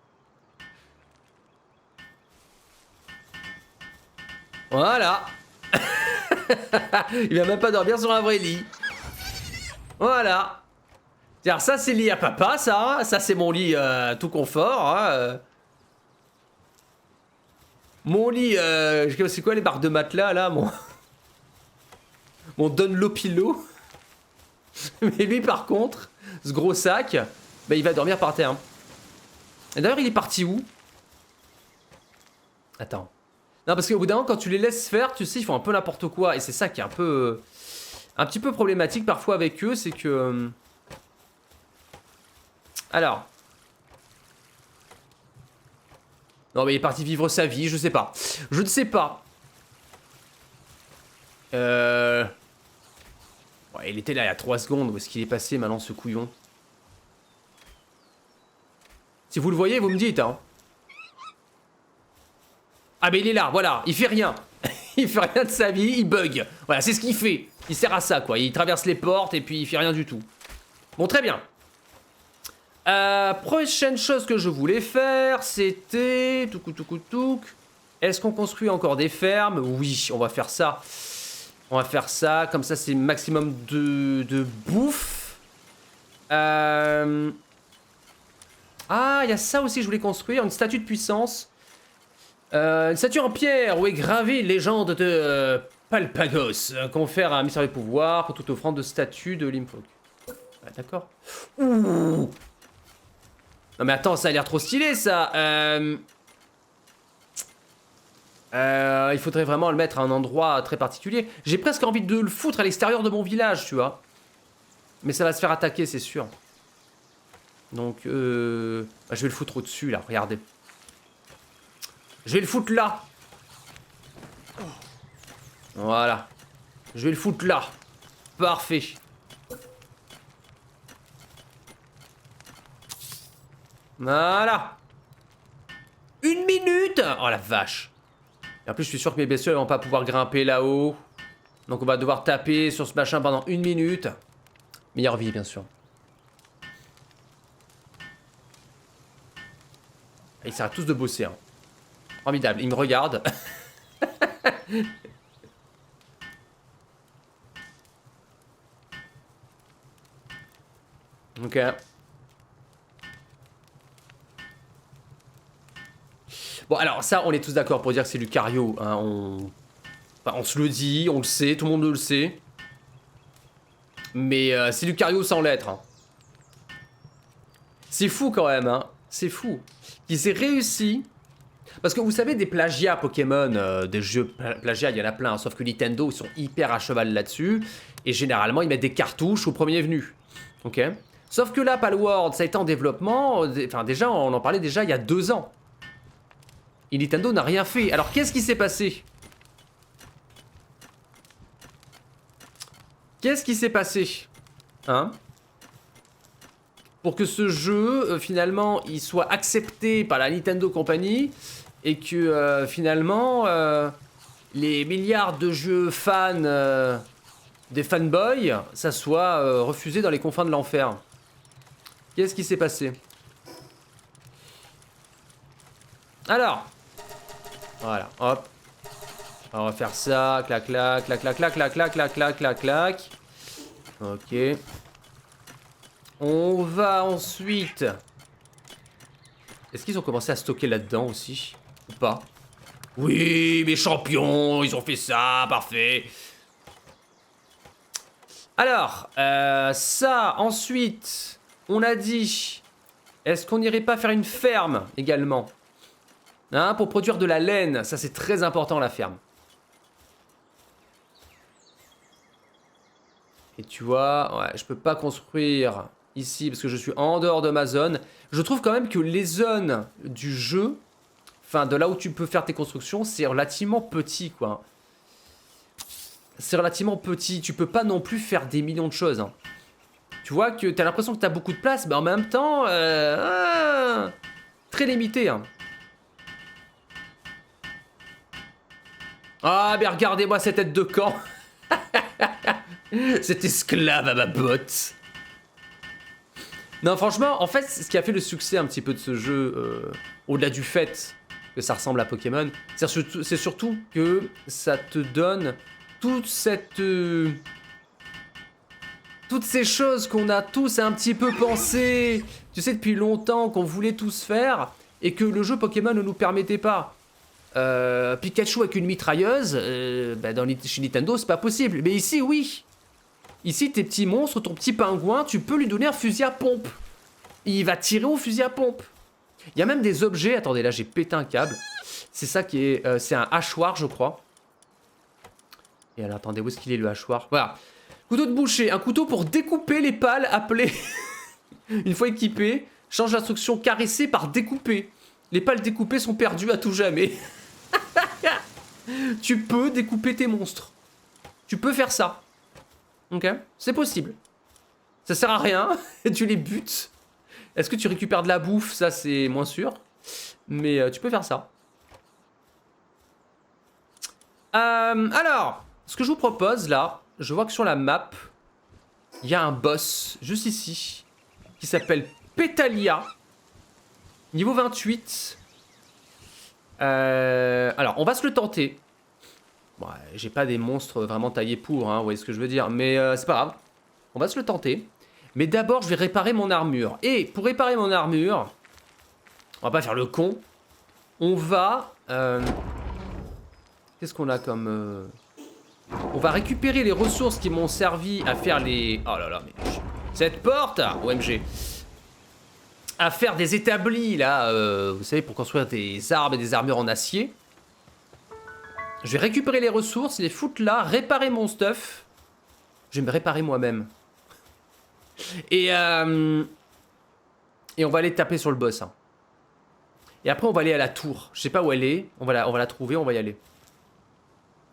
Voilà. Il va même pas dormir sur un vrai lit. Voilà. Alors ça c'est le lit à papa, ça. Ça c'est mon lit tout confort. Hein. Mon lit, c'est quoi les barres de matelas là, mon Dunlopillow. Mais lui par contre, ce gros sac, bah, il va dormir par terre. Et d'ailleurs il est parti où? Attends. Non parce qu'au bout d'un moment quand tu les laisses faire, tu sais ils font un peu n'importe quoi. Et c'est ça qui est un petit peu problématique parfois avec eux, c'est que... Alors... Non mais il est parti vivre sa vie, je sais pas. Je ne sais pas. Ouais, il était là il y a 3 secondes, où est-ce qu'il est passé maintenant ce couillon? Si vous le voyez, vous me dites hein. Ah mais il est là, voilà, il fait rien. Il fait rien de sa vie, il bug. Voilà, c'est ce qu'il fait. Il sert à ça quoi, il traverse les portes et puis il fait rien du tout. Bon très bien. Prochaine chose que je voulais faire, c'était... Touc. Est-ce qu'on construit encore des fermes? Oui, on va faire ça. On va faire ça, comme ça c'est maximum de bouffe. Ah, il y a ça aussi, je voulais construire, une statue de puissance. Une statue en pierre où est gravée légende de Palpagos. Confère un mystérieux pouvoir pour toute offrande de statue de Limfolk. Ah, d'accord. Ouh. Non mais attends, ça a l'air trop stylé ça. Il faudrait vraiment le mettre à un endroit très particulier. J'ai presque envie de le foutre à l'extérieur de mon village, tu vois. Mais ça va se faire attaquer, c'est sûr. Donc, je vais le foutre au-dessus, là, regardez. Je vais le foutre là. Voilà. Je vais le foutre là. Parfait. Voilà. 1 minute. Oh la vache. Et en plus, je suis sûr que mes bestioles vont pas pouvoir grimper là-haut. Donc on va devoir taper sur ce machin pendant 1 minute. Meilleure vie, bien sûr. Et ils s'arrêtent tous de bosser. Hein. Formidable. Ils me regardent. Ok. Bon, alors ça, on est tous d'accord pour dire que c'est Lucario. Hein, on se le dit, on le sait, tout le monde le sait. Mais c'est Lucario sans lettres. Hein. C'est fou quand même, hein. C'est fou. Qu'ils aient réussi. Parce que vous savez, des plagiats Pokémon, des jeux plagiats, il y en a plein. Sauf que Nintendo, ils sont hyper à cheval là-dessus. Et généralement, ils mettent des cartouches au premier venu. Ok. Sauf que là, Palworld, ça a été en développement. Enfin, déjà, on en parlait déjà il y a 2 ans. Et Nintendo n'a rien fait. Alors, qu'est-ce qui s'est passé? Qu'est-ce qui s'est passé? Hein? Pour que ce jeu, finalement, il soit accepté par la Nintendo Company et que, finalement, les milliards de jeux fans des fanboys, ça soit refusé dans les confins de l'enfer. Qu'est-ce qui s'est passé? Alors, voilà, hop. On va faire ça, clac, clac, clac, clac, clac, clac, clac, clac, clac, clac, clac. Ok. On va ensuite... Est-ce qu'ils ont commencé à stocker là-dedans aussi? Ou pas? Oui, mes champions, ils ont fait ça, parfait. Alors, ça, ensuite, on a dit... Est-ce qu'on n'irait pas faire une ferme également? Hein, pour produire de la laine, ça c'est très important la ferme. Et tu vois, ouais, je peux pas construire ici parce que je suis en dehors de ma zone. Je trouve quand même que les zones du jeu, enfin de là où tu peux faire tes constructions, c'est relativement petit quoi. C'est relativement petit, tu peux pas non plus faire des millions de choses. Hein. Tu vois que t'as l'impression que t'as beaucoup de place, mais en même temps, très limité. Hein. Ah, mais regardez-moi cette tête de camp. Cet esclave à ma botte. Non, franchement, en fait, ce qui a fait le succès un petit peu de ce jeu, au-delà du fait que ça ressemble à Pokémon, c'est surtout que ça te donne toute cette... toutes ces choses qu'on a tous un petit peu pensé, tu sais, depuis longtemps, qu'on voulait tous faire, et que le jeu Pokémon ne nous permettait pas. Pikachu avec une mitrailleuse, chez Nintendo, c'est pas possible. Mais ici, oui. Ici, tes petits monstres, ton petit pingouin, tu peux lui donner un fusil à pompe. Il va tirer au fusil à pompe. Il y a même des objets... Attendez, là, j'ai pété un câble. C'est ça qui est... c'est un hachoir, je crois. Et alors, attendez, où est-ce qu'il est, le hachoir? Voilà. Couteau de boucher. Un couteau pour découper les pales appelées... Une fois équipé, change l'instruction caresser par découper. Les pales découpées sont perdues à tout jamais. Tu peux découper tes monstres. Tu peux faire ça. Ok, c'est possible. Ça sert à rien, tu les butes. Est-ce que tu récupères de la bouffe? Ça, c'est moins sûr. Mais tu peux faire ça. Alors, ce que je vous propose là, je vois que sur la map, il y a un boss juste ici qui s'appelle Pétalia. Niveau 28. Alors, on va se le tenter. Bon, j'ai pas des monstres vraiment taillés pour, hein, vous voyez ce que je veux dire. Mais c'est pas grave. On va se le tenter. Mais d'abord, je vais réparer mon armure. Et pour réparer mon armure, on va pas faire le con. On va... Qu'est-ce qu'on a comme... On va récupérer les ressources qui m'ont servi à faire les... Oh là là, mais... Cette porte, OMG. À faire des établis, là, vous savez, pour construire des armes et des armures en acier. Je vais récupérer les ressources, les foutre là, réparer mon stuff. Je vais me réparer moi-même. Et on va aller taper sur le boss. Hein. Et après, on va aller à la tour. Je sais pas où elle est. On va la trouver, on va y aller.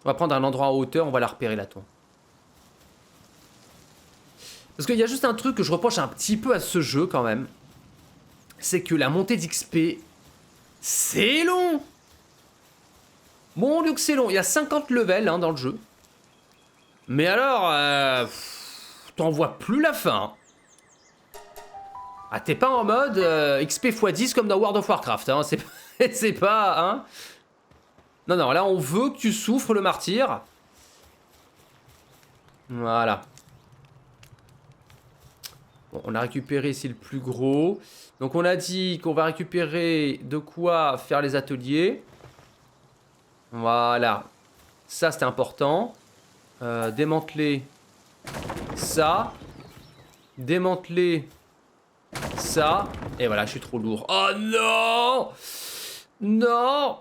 On va prendre un endroit en hauteur, on va la repérer, la tour. Parce qu'il y a juste un truc que je reproche un petit peu à ce jeu, quand même. C'est que la montée d'XP, c'est long. Mon Dieu que c'est long. Il y a 50 levels hein, dans le jeu. Mais alors, t'en vois plus la fin. Ah, t'es pas en mode XP x10 comme dans World of Warcraft. Hein. C'est pas... Hein. Non, non, là on veut que tu souffres le martyr. Voilà. Bon, on a récupéré ici le plus gros. Donc on a dit qu'on va récupérer de quoi faire les ateliers. Voilà. Ça c'était important. Démanteler ça. Démanteler ça. Et voilà, je suis trop lourd. Oh non! Non!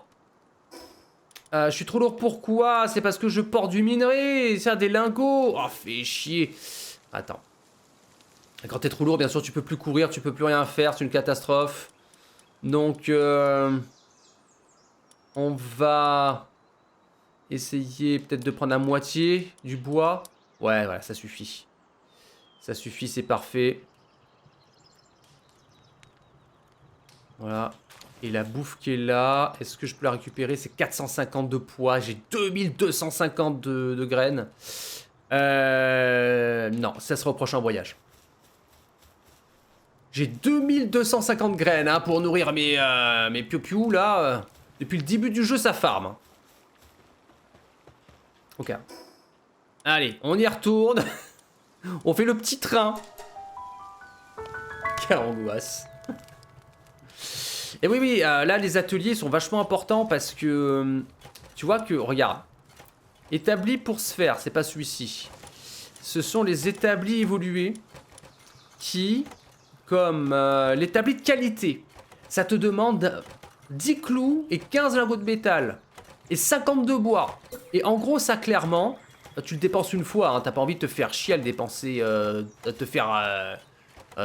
Je suis trop lourd, pourquoi? C'est parce que je porte du minerai, c'est des lingots. Oh, fais chier. Attends. Quand t'es trop lourd, bien sûr, tu peux plus courir, tu peux plus rien faire, c'est une catastrophe. Donc, on va essayer peut-être de prendre la moitié du bois. Ouais, voilà, ça suffit. Ça suffit, c'est parfait. Voilà. Et la bouffe qui est là, est-ce que je peux la récupérer? C'est 450 de poids, j'ai 2250 de graines. Non, ça sera au prochain voyage. J'ai 2250 graines hein, pour nourrir mes piou-piou là. Depuis le début du jeu, ça farm. Hein. Ok. Allez, on y retourne. On fait le petit train. Quelle angoisse. Et oui, là, les ateliers sont vachement importants parce que... tu vois que, regarde. Établi pour se faire, c'est pas celui-ci. Ce sont les établis évolués qui, comme l'établi de qualité, ça te demande 10 clous et 15 lingots de métal. Et 52 bois. Et en gros, ça, clairement, tu le dépenses une fois. Hein, t'as pas envie de te faire chier à le dépenser... te faire...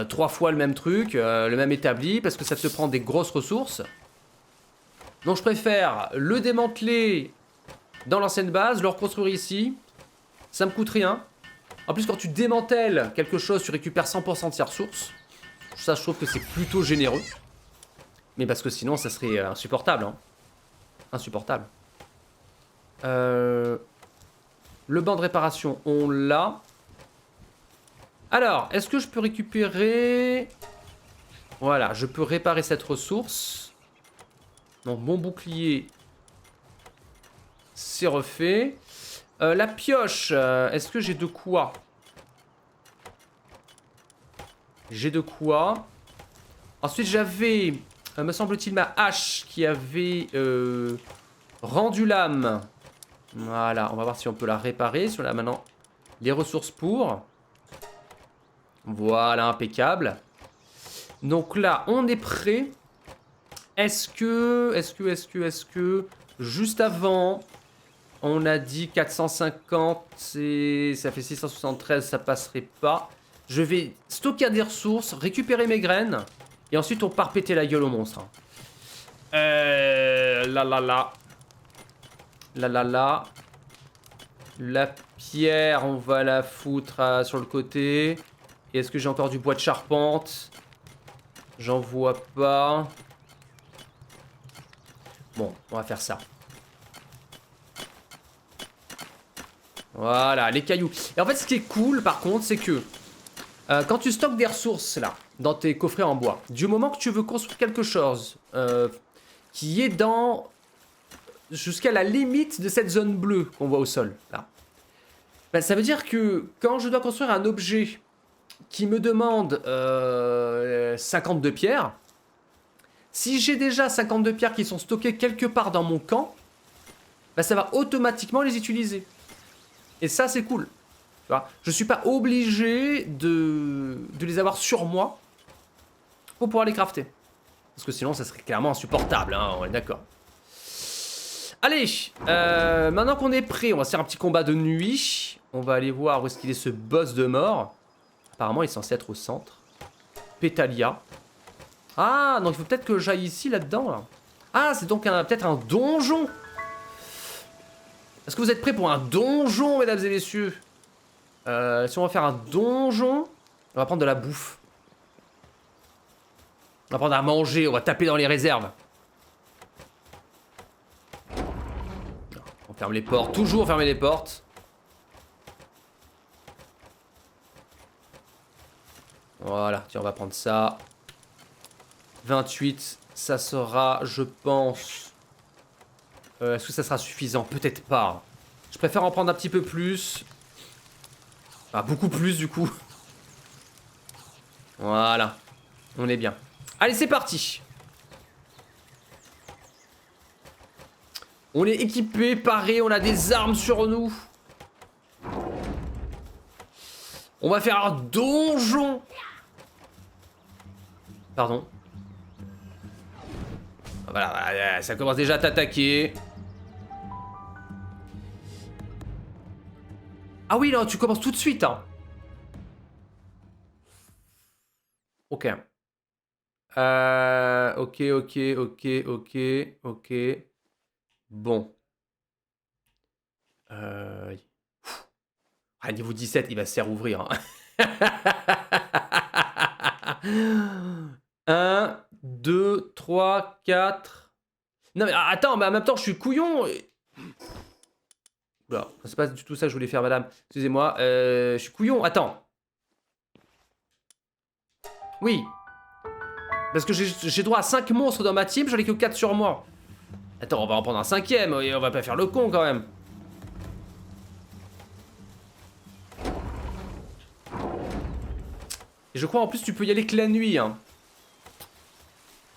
3 fois le même truc, le même établi, parce que ça te prend des grosses ressources. Donc je préfère le démanteler dans l'ancienne base, le reconstruire ici. Ça me coûte rien. En plus, quand tu démantèles quelque chose, tu récupères 100% de ses ressources. Ça, je trouve que c'est plutôt généreux. Mais parce que sinon, ça serait insupportable. Hein. Insupportable. Le banc de réparation, on l'a. Alors, est-ce que je peux récupérer... Voilà, je peux réparer cette ressource. Donc, mon bouclier, c'est refait. La pioche, est-ce que j'ai de quoi? J'ai de quoi. Ensuite, j'avais, me semble-t-il, ma hache qui avait rendu l'âme. Voilà, on va voir si on peut la réparer. Si on a maintenant les ressources pour... Voilà, impeccable. Donc là, on est prêt. Est-ce que... Juste avant, on a dit 450 et ça fait 673, ça passerait pas. Je vais stocker des ressources, récupérer mes graines. Et ensuite, on part péter la gueule au monstre. La pierre, on va la foutre sur le côté. Et est-ce que j'ai encore du bois de charpente? J'en vois pas. Bon, on va faire ça. Voilà, les cailloux. Et en fait, ce qui est cool, par contre, c'est que quand tu stockes des ressources, là, dans tes coffrets en bois, du moment que tu veux construire quelque chose qui est dans... jusqu'à la limite de cette zone bleue qu'on voit au sol, là. Ben, ça veut dire que quand je dois construire un objet... qui me demande 52 pierres. Si j'ai déjà 52 pierres qui sont stockées quelque part dans mon camp, bah ça va automatiquement les utiliser. Et ça, c'est cool. Tu vois, je suis pas obligé de les avoir sur moi pour pouvoir les crafter. Parce que sinon, ça serait clairement insupportable, hein, on est d'accord. Allez, maintenant qu'on est prêt, on va se faire un petit combat de nuit. On va aller voir où est-ce qu'il est ce boss de mort. Apparemment, il est censé être au centre. Pétalia. Ah, donc il faut peut-être que j'aille ici, là-dedans. Là. Ah, c'est donc peut-être un donjon. Est-ce que vous êtes prêts pour un donjon, mesdames et messieurs? Si on va faire un donjon, on va prendre de la bouffe. On va prendre à manger, on va taper dans les réserves. On ferme les portes, toujours fermer les portes. Voilà, tiens, on va prendre ça. 28, ça sera, je pense... est-ce que ça sera suffisant? Peut-être pas. Je préfère en prendre un petit peu plus. Ah, beaucoup plus, du coup. Voilà. On est bien. Allez, c'est parti. On est équipé, paré, on a des armes sur nous. On va faire un donjon. Pardon. Voilà, voilà, ça commence déjà à t'attaquer. Ah oui, non, tu commences tout de suite, hein. Ok. Ok. Bon. Ah, niveau 17, il va se faire ouvrir. Hein. 1, 2, 3, 4. Non mais attends, mais en même temps, je suis couillon. Oula, c'est pas du tout ça que je voulais faire, madame. Excusez-moi, je suis couillon. Attends. Oui. Parce que j'ai droit à 5 monstres dans ma team, j'en ai que 4 sur moi. Attends, on va en prendre un 5ème et on va pas faire le con quand même. Et je crois en plus tu peux y aller que la nuit, hein.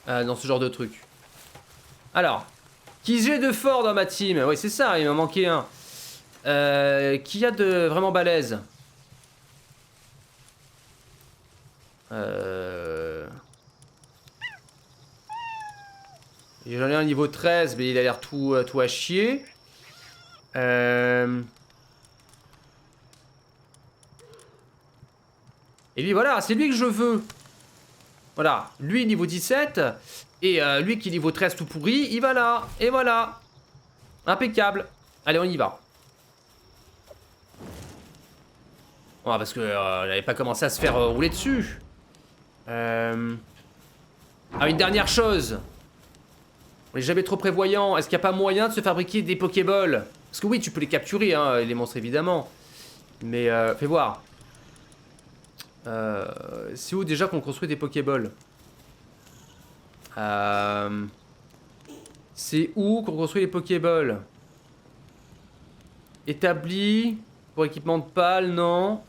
Dans ce genre de truc. Alors, qui j'ai de fort dans ma team? Oui, c'est ça, il m'a manqué un. Qui a de vraiment balèze? J'en ai un niveau 13, mais il a l'air tout à chier. Et lui, voilà, c'est lui que je veux. Voilà, lui niveau 17. Et lui qui est niveau 13 tout pourri, il va là. Et voilà. Impeccable. Allez, on y va. Ouais, parce que n'avait pas commencé à se faire rouler dessus. Ah, une dernière chose. On est jamais trop prévoyant. Est-ce qu'il n'y a pas moyen de se fabriquer des Pokéballs? Parce que oui, tu peux les capturer, hein, les monstres évidemment. Mais fais voir. C'est où déjà qu'on construit des Pokéballs? C'est où qu'on construit les Pokéballs? Établi pour équipement de pales, non.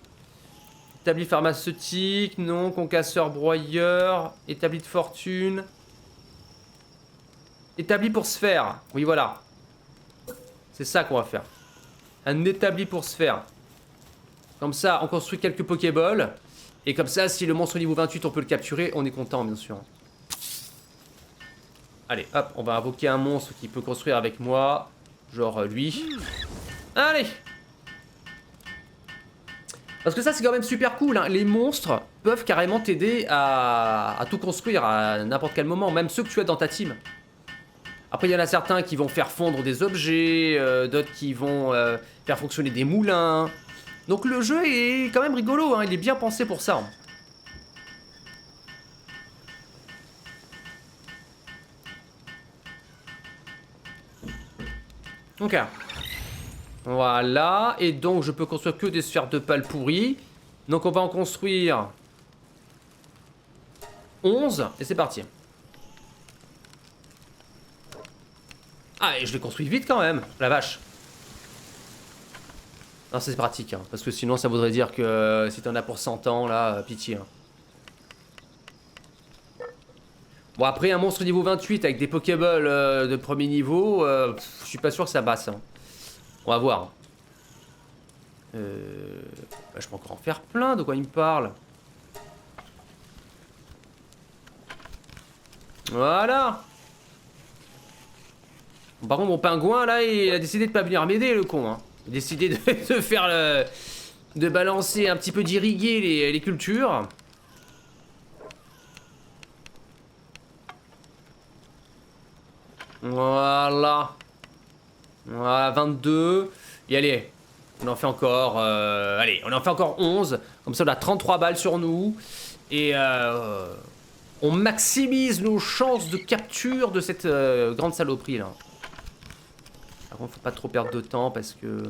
Établi pharmaceutique, non. Concasseur broyeur. Établi de fortune. Établi pour sphère. Oui, voilà. C'est ça qu'on va faire. Un établi pour sphère. Comme ça, on construit quelques Pokéballs. Et comme ça, si le monstre niveau 28, on peut le capturer, on est content, bien sûr. Allez, hop, on va invoquer un monstre qui peut construire avec moi. Genre lui. Allez! Parce que ça, c'est quand même super cool, hein. Les monstres peuvent carrément t'aider à tout construire à n'importe quel moment, même ceux que tu as dans ta team. Après, il y en a certains qui vont faire fondre des objets, d'autres qui vont faire fonctionner des moulins. Donc le jeu est quand même rigolo, hein. Il est bien pensé pour ça. Ok. Voilà, et donc je peux construire que des sphères de pales pourries. Donc on va en construire 11, et c'est parti. Ah, et je les construis vite quand même, la vache. Non, c'est pratique, hein, parce que sinon ça voudrait dire que si t'en as pour 100 ans, là, pitié. Hein. Bon, après, un monstre niveau 28 avec des Pokéballs de premier niveau, je suis pas sûr que ça passe. Hein. On va voir. Bah, je peux encore en faire plein, de quoi il me parle. Voilà. Bon, par contre, mon pingouin, là, il a décidé de pas venir m'aider, le con. Hein. Il a décidé de faire le... de balancer un petit peu, d'irriguer les cultures. Voilà. Voilà, 22. Et allez, on en fait encore... allez, on en fait encore 11. Comme ça, on a 33 balles sur nous. Et on maximise nos chances de capture de cette grande saloperie, là. Par contre, faut pas trop perdre de temps parce que...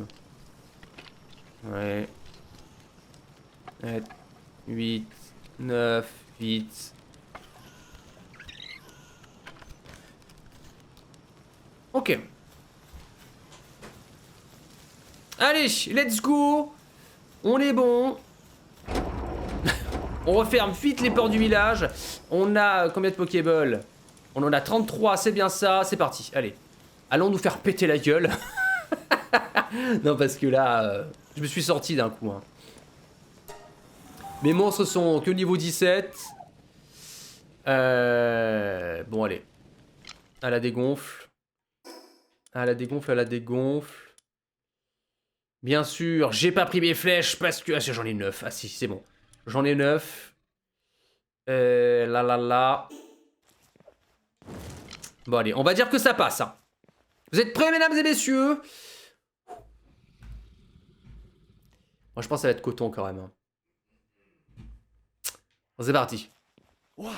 Ouais. 7, 8, 9, 8... Ok. Allez, let's go. On est bon. On referme vite les portes du village. On a combien de Pokéballs? On en a 33, c'est bien ça. C'est parti, allez. Allons nous faire péter la gueule. Non, parce que là, je me suis sorti d'un coup. Hein. Mes monstres sont que niveau 17. Bon, allez. Elle la dégonfle. Elle la dégonfle, elle la dégonfle. Bien sûr, j'ai pas pris mes flèches parce que... Ah, j'en ai 9. Ah si, c'est bon. J'en ai 9. Là. Bon, allez, on va dire que ça passe. Hein. Vous êtes prêts, mesdames et messieurs? Moi, je pense que ça va être coton quand même. Hein. Bon, c'est parti. Wow.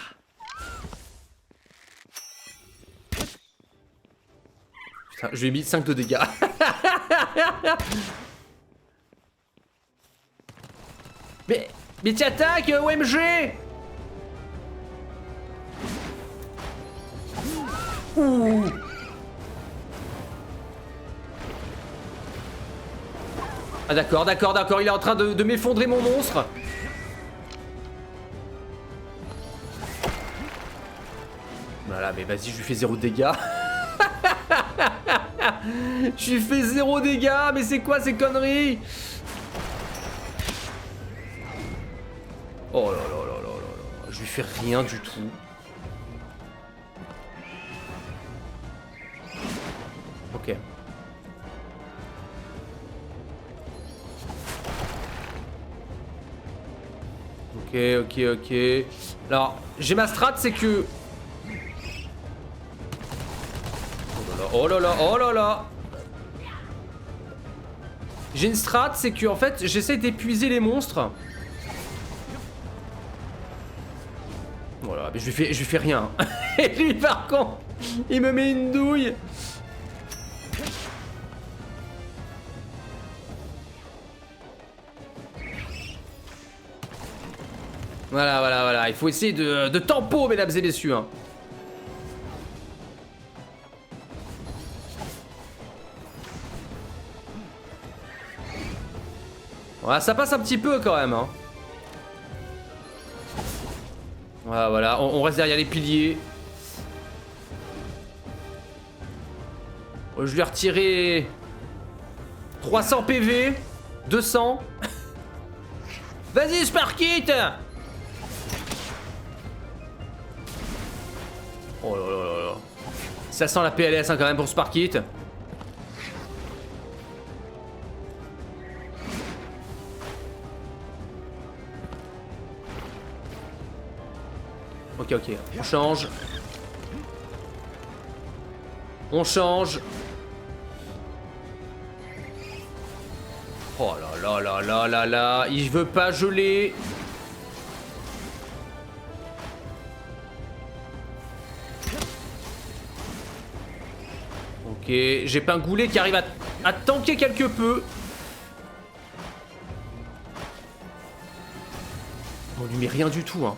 Putain, je lui ai mis 5 de dégâts. mais tu attaques, OMG! Ouh. Ah d'accord, il est en train de m'effondrer mon monstre. Voilà, mais vas-y, je lui fais 0 dégâts. Je lui fais 0 dégâts, mais c'est quoi ces conneries? Oh là là là là là là, je lui fais rien du tout. Ok. Ok. Alors, j'ai ma strat, c'est que... Oh là là. J'ai une strat, c'est que en fait, j'essaie d'épuiser les monstres. Voilà, mais je lui fais rien. Et lui, par contre, il me met une douille. Voilà. Il faut essayer de tempo, mesdames et messieurs. Hein. Voilà, ça passe un petit peu quand même. Hein. Voilà, on reste derrière les piliers. Je lui ai retiré 300 PV, 200. Vas-y, Sparkit! Oh là. Ça sent la PLS hein, quand même pour Sparkit. Ok, on change. Oh là, il veut pas geler. Ok, j'ai Pingoulé qui arrive à tanker quelque peu. On lui met rien du tout, hein.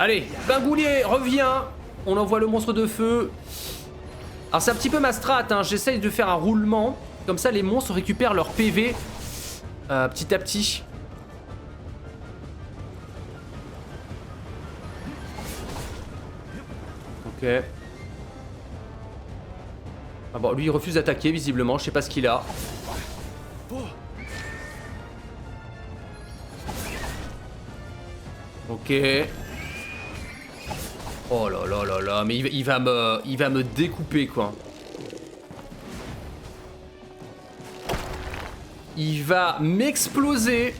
Allez, Pingoulé, reviens. On envoie le monstre de feu. Alors c'est un petit peu ma strat, hein. J'essaye de faire un roulement. Comme ça, les monstres récupèrent leur PV petit à petit. Ok. Ah bon, lui il refuse d'attaquer visiblement, je sais pas ce qu'il a. Ok. Oh là, mais il va me découper quoi. Il va m'exploser.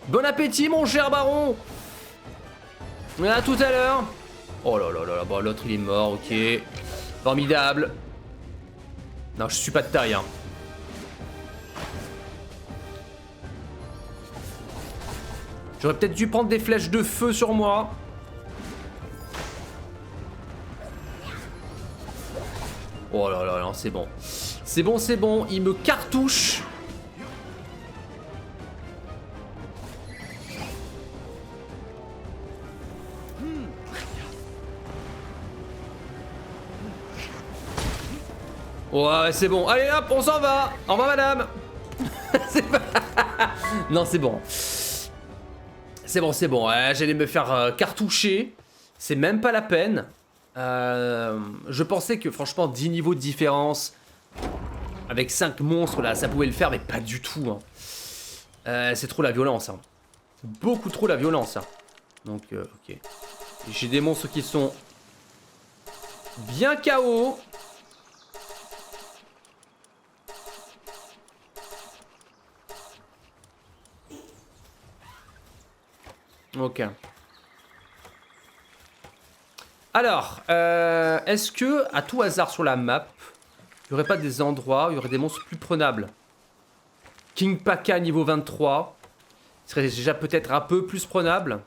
Bon appétit mon cher baron. À tout à l'heure. Oh là, bon l'autre il est mort, ok. Formidable. Non, je suis pas de taille hein. J'aurais peut-être dû prendre des flèches de feu sur moi. Oh là, non, c'est bon. C'est bon, il me cartouche. Ouais, c'est bon. Allez hop, on s'en va. Au revoir madame. Non, c'est bon. C'est bon. Ouais, j'allais me faire cartoucher. C'est même pas la peine. Je pensais que franchement 10 niveaux de différence avec 5 monstres là ça pouvait le faire mais pas du tout hein. C'est trop la violence hein. Beaucoup trop la violence hein. Donc ok. J'ai des monstres qui sont bien KO. Ok. Alors, est-ce que, à tout hasard sur la map, il n'y aurait pas des endroits où il y aurait des monstres plus prenables? King Paka niveau 23 serait déjà peut-être un peu plus prenable.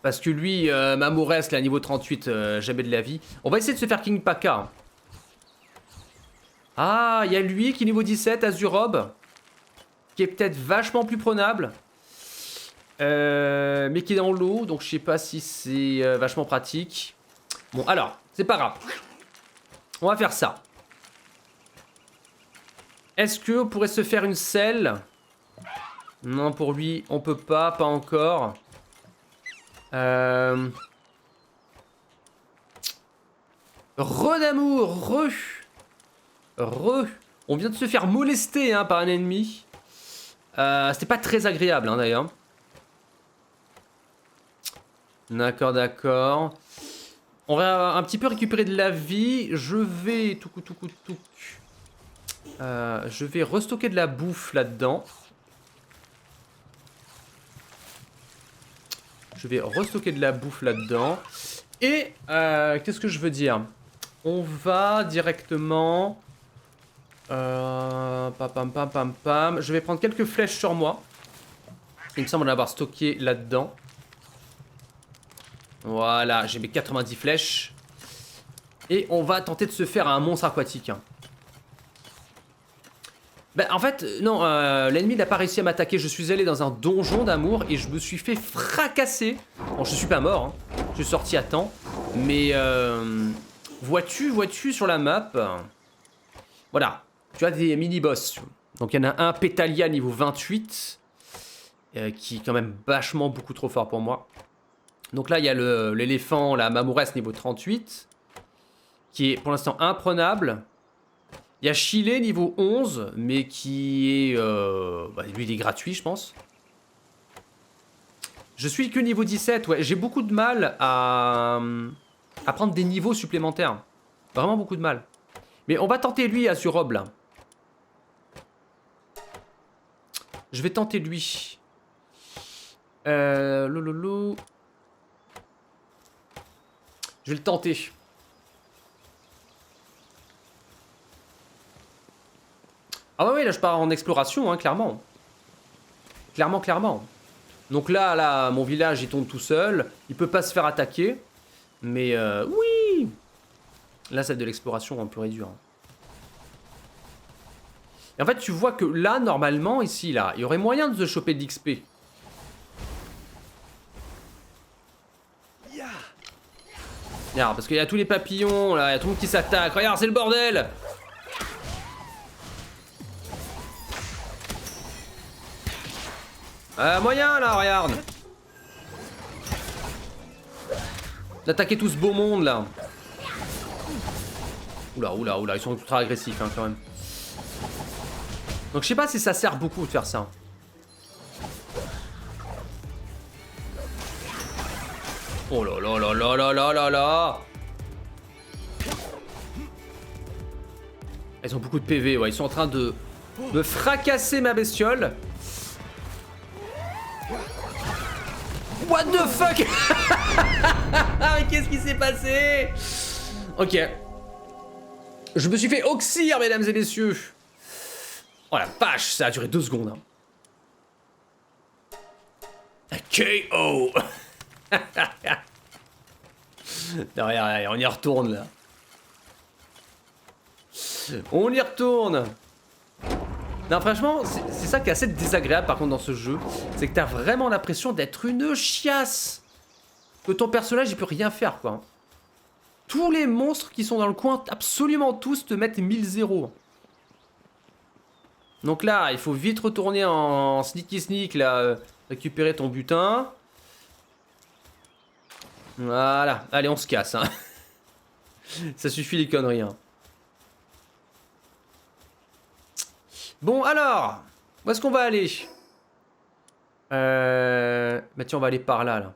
Parce que lui, Mamourès, là, niveau 38, jamais de la vie. On va essayer de se faire King Paka. Ah, il y a lui qui est niveau 17, Azurob. Qui est peut-être vachement plus prenable. Mais qui est dans l'eau, donc je sais pas si c'est vachement pratique. Bon, alors, c'est pas grave. On va faire ça. Est-ce que on pourrait se faire une selle? Non, pour lui, on peut pas encore. Re d'amour, re. On vient de se faire molester hein, par un ennemi. C'était pas très agréable hein, d'ailleurs. D'accord, d'accord. On va un petit peu récupérer de la vie. Je vais... je vais restocker de la bouffe là-dedans. Je vais restocker de la bouffe là-dedans. Et qu'est-ce que je veux dire? On va directement... pam. Je vais prendre quelques flèches sur moi. Il me semble en avoir stocké là-dedans. Voilà, j'ai mes 90 flèches. Et on va tenter de se faire un monstre aquatique. Ben, en fait, non, l'ennemi n'a pas réussi à m'attaquer. Je suis allé dans un donjon d'amour et je me suis fait fracasser. Bon, je suis pas mort, hein. Je suis sorti à temps. Mais, vois-tu sur la map, voilà, tu as des mini-boss. Donc il y en a un, Pétalia, niveau 28, qui est quand même vachement beaucoup trop fort pour moi. Donc là, il y a l'éléphant, la Mamourès, niveau 38, qui est pour l'instant imprenable. Il y a Chile, niveau 11, mais qui est... lui, il est gratuit, je pense. Je suis que niveau 17, ouais. J'ai beaucoup de mal à prendre des niveaux supplémentaires. Vraiment beaucoup de mal. Mais on va tenter lui, Azurob, là. Je vais tenter lui. Lololo. Je vais le tenter. Ah ouais, là je pars en exploration, hein, clairement. Clairement. Donc là, mon village il tombe tout seul. Il peut pas se faire attaquer. Mais oui. Là c'est de l'exploration un peu réduit. Hein. Et en fait tu vois que là, normalement, ici, là, il y aurait moyen de se choper de l'XP. Regarde, parce qu'il y a tous les papillons, là, il y a tout le monde qui s'attaque. Regarde, c'est le bordel. Moyen, là, regarde. D'attaquer tout ce beau monde, là. Oula, ils sont ultra agressifs, hein, quand même. Donc, je sais pas si ça sert beaucoup de faire ça. Oh là. Ils ont beaucoup de PV, ouais. Ils sont en train de me fracasser ma bestiole. What the fuck. Mais qu'est-ce qui s'est passé? Ok. Je me suis fait oxyre, mesdames et messieurs. Oh la vache, ça a duré 2 secondes. Hein. KO. Non, regarde, on y retourne là. On y retourne. Non, franchement, c'est ça qui est assez désagréable par contre dans ce jeu. C'est que t'as vraiment l'impression d'être une chiasse. Que ton personnage il peut rien faire quoi. Tous les monstres qui sont dans le coin, absolument tous te mettent 1000-0. Donc là, il faut vite retourner en sneak là, récupérer ton butin. Voilà, allez on se casse hein. Ça suffit les conneries hein. Bon alors, où est-ce qu'on va aller? Bah tiens on va aller par là.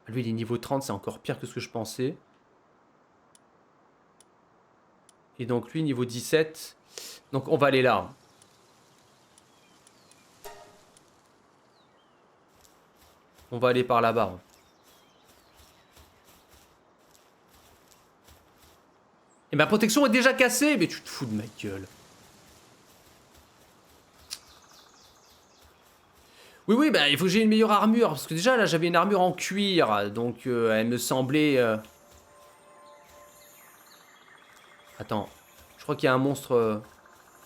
Lui, il est niveau 30, c'est encore pire que ce que je pensais. Et donc lui, niveau 17. Donc on va aller là. On va aller par là-bas. Et ma protection est déjà cassée. Mais tu te fous de ma gueule. Oui, oui, bah il faut que j'ai une meilleure armure. Parce que déjà, là, j'avais une armure en cuir. Donc elle me semblait... Attends. Je crois qu'il y a un monstre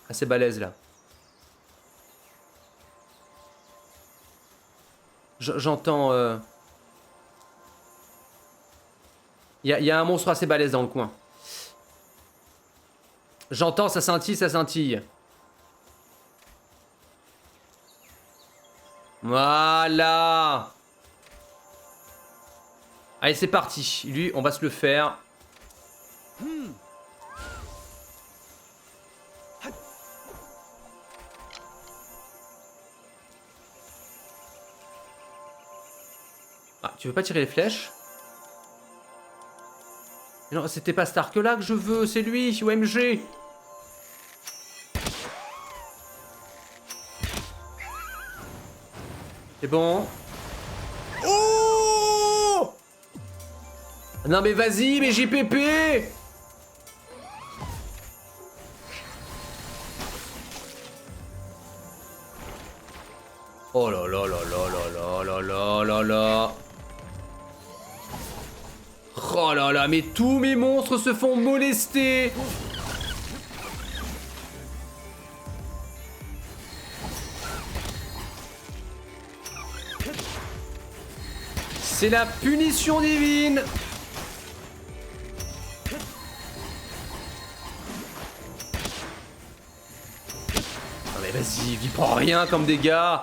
assez balèze, là. J'entends... Il y a un monstre assez balèze dans le coin. J'entends, ça scintille, ça scintille. Voilà. Allez, c'est parti. Lui, on va se le faire. Ah, tu veux pas tirer les flèches? Non, c'était pas Stark là que je veux, c'est lui, OMG. C'est bon. Oh! Non mais vas-y, mais JPP! Oh là là là là là là là là là. Oh là là, mais tous mes monstres se font molester. C'est la punition divine. Non mais vas-y, il prend rien comme dégâts.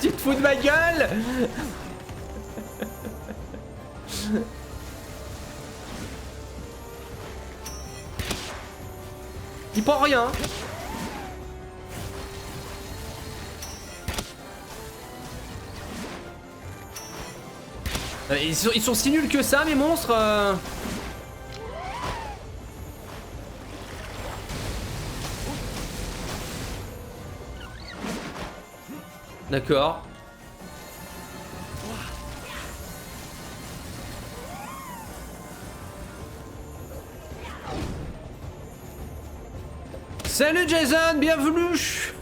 Tu te fous de ma gueule? Il prend rien. Ils sont si nuls que ça, mes monstres. D'accord. Salut Jason, bienvenue.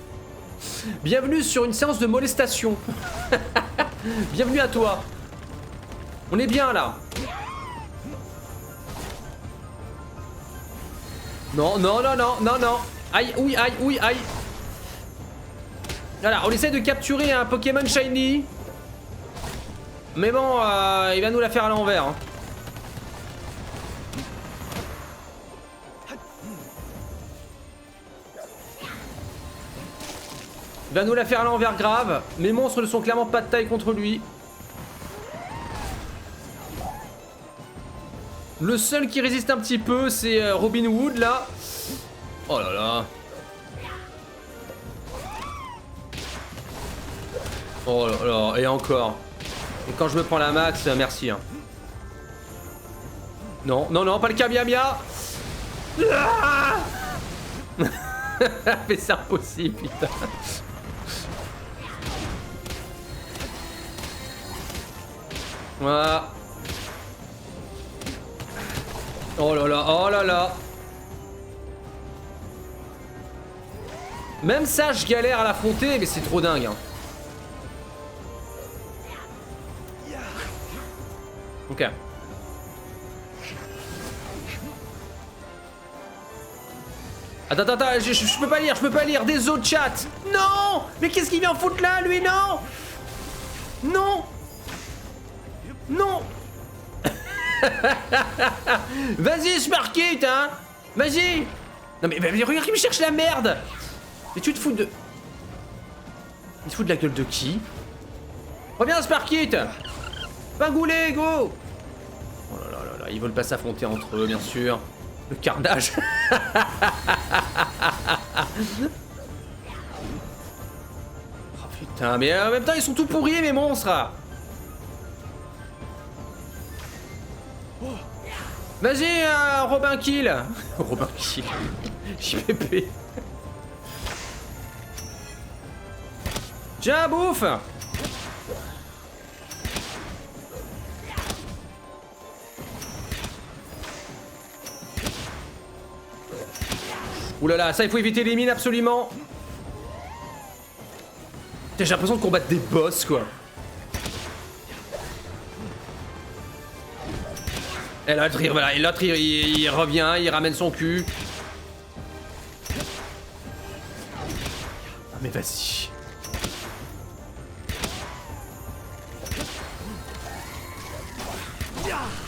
Bienvenue sur une séance de molestation. Bienvenue à toi. On est bien là. Non, non, non, non, non, non. Aïe, oui, aïe, oui, aïe. Voilà, on essaie de capturer un Pokémon Shiny. Mais bon, il va nous la faire à l'envers. Hein. Il va nous la faire à l'envers grave. Mes monstres ne sont clairement pas de taille contre lui. Le seul qui résiste un petit peu, c'est Robin Hood là. Oh là là. Oh là là, et encore. Et quand je me prends la max, merci. Hein. Non, non, non, pas le Kamiamia. Ah mais c'est impossible, putain. Voilà. Oh là là, oh là là. Même ça, je galère à l'affronter, mais c'est trop dingue. Hein. Ok. Attends, attends, je peux pas lire, désolé chat. Non. Mais qu'est-ce qu'il vient foutre là, lui, non. Non. Non. Vas-y, Sparkit, hein. Vas-y. Non mais regarde qui me cherche la merde. Mais tu te fous de... Il te fout de la gueule de qui? Reviens, Sparkit. Pingoulet, go. Oh là là là là, ils veulent pas s'affronter entre eux, bien sûr. Le carnage. Putain, mais en même temps, ils sont tout pourris, mes monstres. Vas-y, Robin Kill. Robin Kill. JPP. Tiens, bouffe. Ouh là là, ça il faut éviter les mines absolument. J'ai l'impression de combattre des boss quoi. Et l'autre voilà, et l'autre il revient, il ramène son cul. Ah mais vas-y.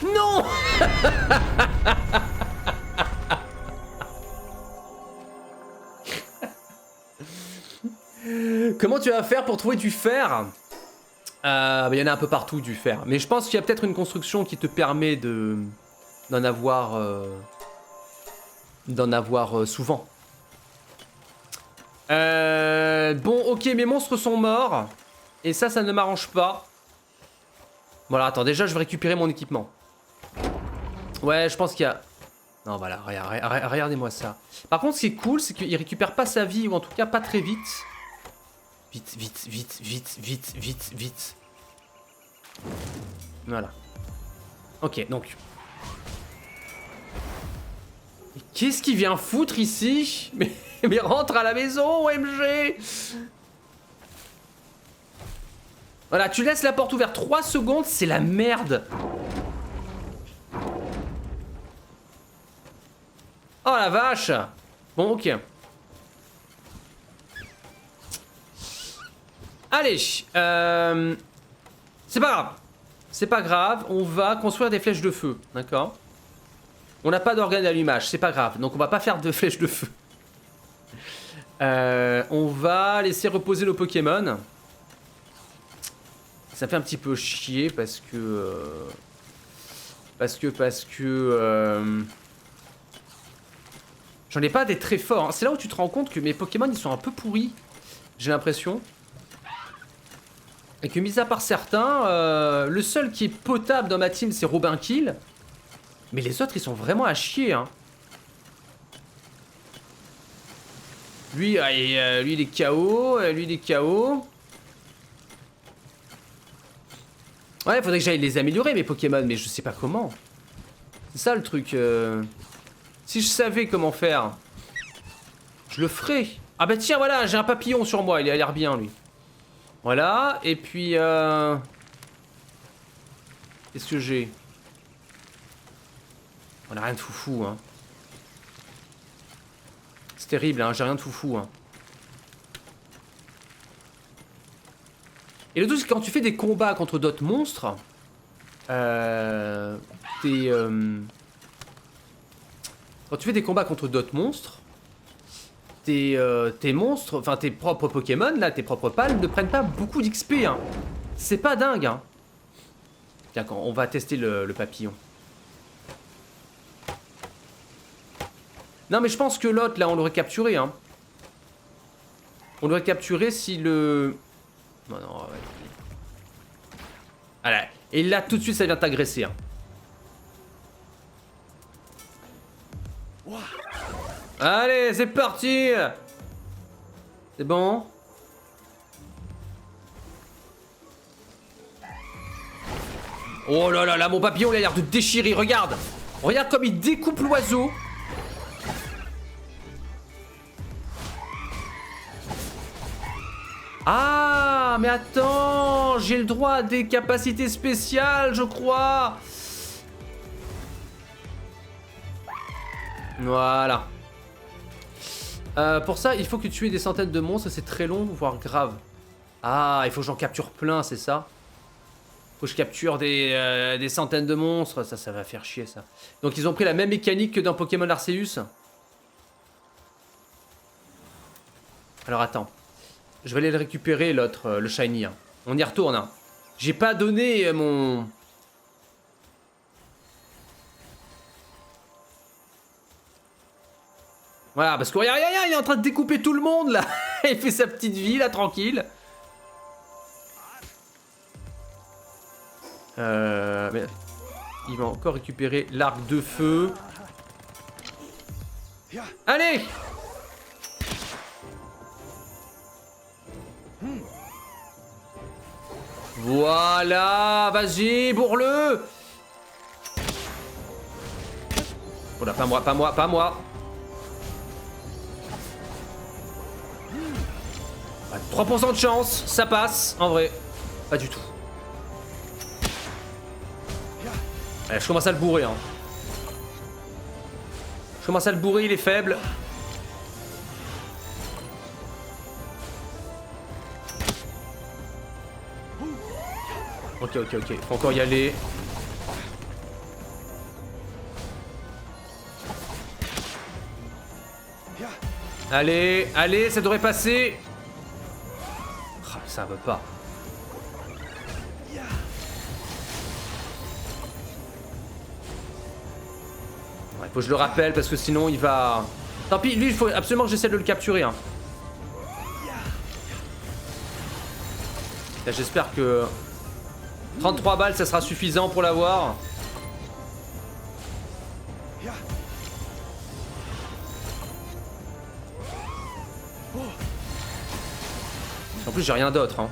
Non. Comment tu vas faire pour trouver du fer? Il y en a un peu partout du fer. Mais je pense qu'il y a peut-être une construction qui te permet d'en avoir souvent. Bon, ok, mes monstres sont morts. Et ça ne m'arrange pas. Bon, alors attends, déjà je vais récupérer mon équipement. Ouais, je pense qu'il y a... Non, voilà, regardez-moi ça. Par contre, ce qui est cool, c'est qu'il récupère pas sa vie, ou en tout cas pas très vite. Vite. Voilà. Ok, donc. Qu'est-ce qu'il vient foutre ici? Mais rentre à la maison, OMG! Voilà, tu laisses la porte ouverte 3 secondes, c'est la merde. Oh la vache! Bon, ok. Allez, c'est pas grave. C'est pas grave, on va construire des flèches de feu, d'accord? On n'a pas d'organe d'allumage, c'est pas grave, donc on va pas faire de flèches de feu. On va laisser reposer nos Pokémon. Ça fait un petit peu chier parce que... J'en ai pas des très forts, hein. C'est là où tu te rends compte que mes Pokémon ils sont un peu pourris. J'ai l'impression. Et que mis à part certains, le seul qui est potable dans ma team c'est Robin Kill. Mais les autres ils sont vraiment à chier hein. Lui, lui il est KO, lui il est KO. Ouais, faudrait que j'aille les améliorer mes Pokémon, mais je sais pas comment. C'est ça le truc. Si je savais comment faire, je le ferais. Ah bah tiens, voilà, j'ai un papillon sur moi, il a l'air bien lui. Voilà, et puis... Qu'est-ce que j'ai? On a rien de foufou, hein. C'est terrible, hein, j'ai rien de foufou, hein. Et le truc, c'est que quand tu fais des combats contre d'autres monstres, quand tu fais des combats contre d'autres monstres, tes monstres, enfin tes propres Pokémon, là, tes propres pals, ne prennent pas beaucoup d'XP, hein. C'est pas dingue, hein. Tiens, on va tester le papillon. Non, mais je pense que l'autre, là, on l'aurait capturé, hein. On l'aurait capturé si le... Non, ouais. Voilà. Et là, tout de suite, ça vient t'agresser, hein. Allez, c'est parti. C'est bon. Oh là là là, mon papillon, il a l'air de déchirer, regarde. Regarde comme il découpe l'oiseau. Ah, mais attends, j'ai le droit à des capacités spéciales, je crois. Voilà. Pour ça, il faut que tu aies des centaines de monstres, c'est très long, voire grave. Ah, il faut que j'en capture plein, c'est ça? Faut que je capture des centaines de monstres, ça va faire chier, ça. Donc ils ont pris la même mécanique que dans Pokémon Arceus. Alors attends. Je vais aller le récupérer, l'autre, le shiny. Hein. On y retourne. Hein. J'ai pas donné mon... Voilà, parce que regarde, il est en train de découper tout le monde, là. Il fait sa petite vie, là, tranquille. Mais il va encore récupérer l'arc de feu. Allez! Voilà, vas-y, bourre-le! Oh là, pas moi, pas moi, pas moi. Ouais, 3% de chance, ça passe, en vrai. Pas du tout. Allez, je commence à le bourrer, hein. Je commence à le bourrer, il est faible. Ok, faut encore y aller. Allez, allez, ça devrait passer. Oh, ça veut pas. Ouais, faut que je le rappelle parce que sinon il va... Tant pis, lui il faut absolument que j'essaie de le capturer, hein. J'espère que 33 balles ça sera suffisant pour l'avoir. En plus j'ai rien d'autre, hein.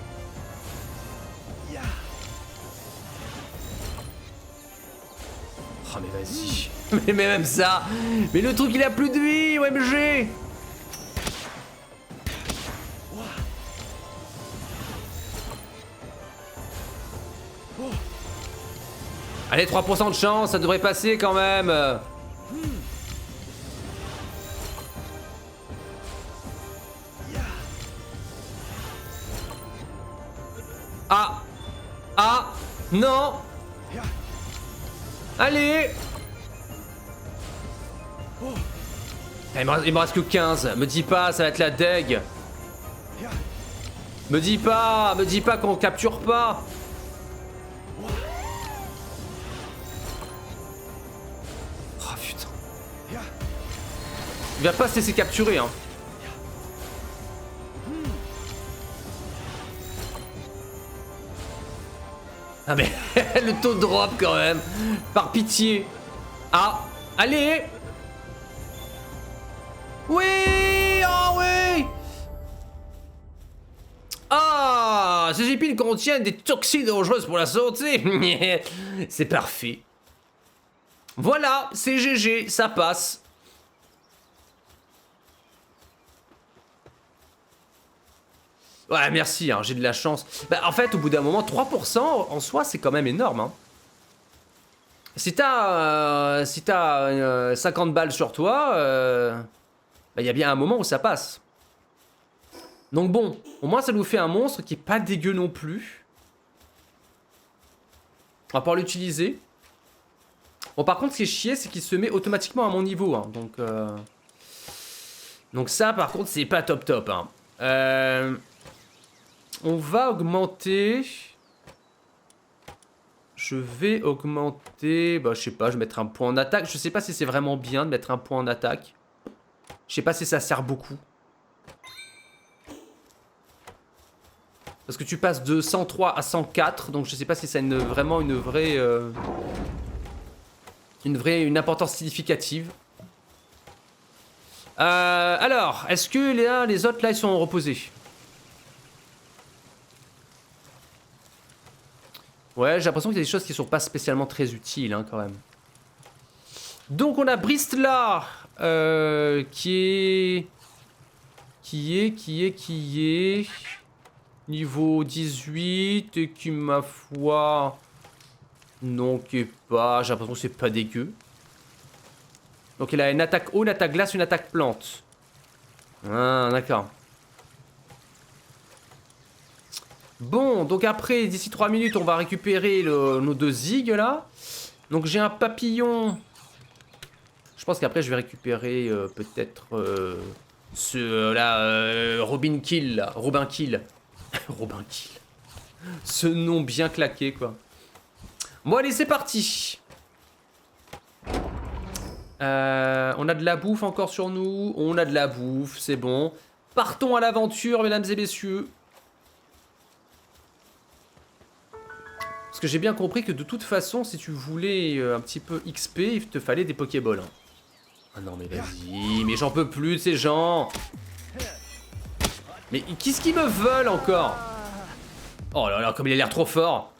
Oh mais vas-y. Mais même ça. Mais le truc il a plus de vie, OMG. Allez, 3% de chance, ça devrait passer quand même. Ah. Ah. Non. Allez. Il me reste que 15. Me dis pas, ça va être la deg. Me dis pas qu'on capture pas. Oh putain. Il va pas se laisser capturer, hein. Ah mais le taux de drop quand même. Par pitié. Ah. Allez. Oui. Oh oui. Ah. Ces épines contiennent des toxines dangereuses pour la santé. C'est parfait. Voilà, c'est GG, ça passe. Ouais, merci, hein, j'ai de la chance. Bah, en fait, au bout d'un moment, 3% en soi, c'est quand même énorme. Hein. Si t'as 50 balles sur toi, bah, y a bien un moment où ça passe. Donc bon, au moins ça nous fait un monstre qui est pas dégueu non plus. On va pouvoir l'utiliser. Bon, par contre, ce qui est chier, c'est qu'il se met automatiquement à mon niveau. Hein, donc ça, par contre, c'est pas top top. Hein. On va augmenter. Je vais augmenter. Bah, je sais pas, je vais mettre un point en attaque. Je sais pas si c'est vraiment bien de mettre un point en attaque. Je sais pas si ça sert beaucoup. Parce que tu passes de 103 à 104. Donc je sais pas si ça a vraiment une vraie. Une importance significative. Alors, est-ce que les autres là ils sont reposés? Ouais, j'ai l'impression qu'il y a des choses qui sont pas spécialement très utiles hein, quand même. Donc on a Bristla qui est niveau 18 et qui ma foi non qui est pas, j'ai l'impression que c'est pas dégueu. Donc il a une attaque eau, une attaque glace, une attaque plante. Ah d'accord. Bon, donc après, d'ici 3 minutes, on va récupérer nos deux zigs là. Donc j'ai un papillon. Je pense qu'après, je vais récupérer peut-être Robin Kill là. Robin Kill. Robin Kill. Ce nom bien claqué quoi. Bon allez, c'est parti. On a de la bouffe encore sur nous. On a de la bouffe, c'est bon. Partons à l'aventure, mesdames et messieurs. Parce que j'ai bien compris que de toute façon, si tu voulais un petit peu XP, il te fallait des Pokéballs. Hein. Ah non mais vas-y, mais j'en peux plus de ces gens. Mais qu'est-ce qu'ils me veulent encore? Oh là là, comme il a l'air trop fort.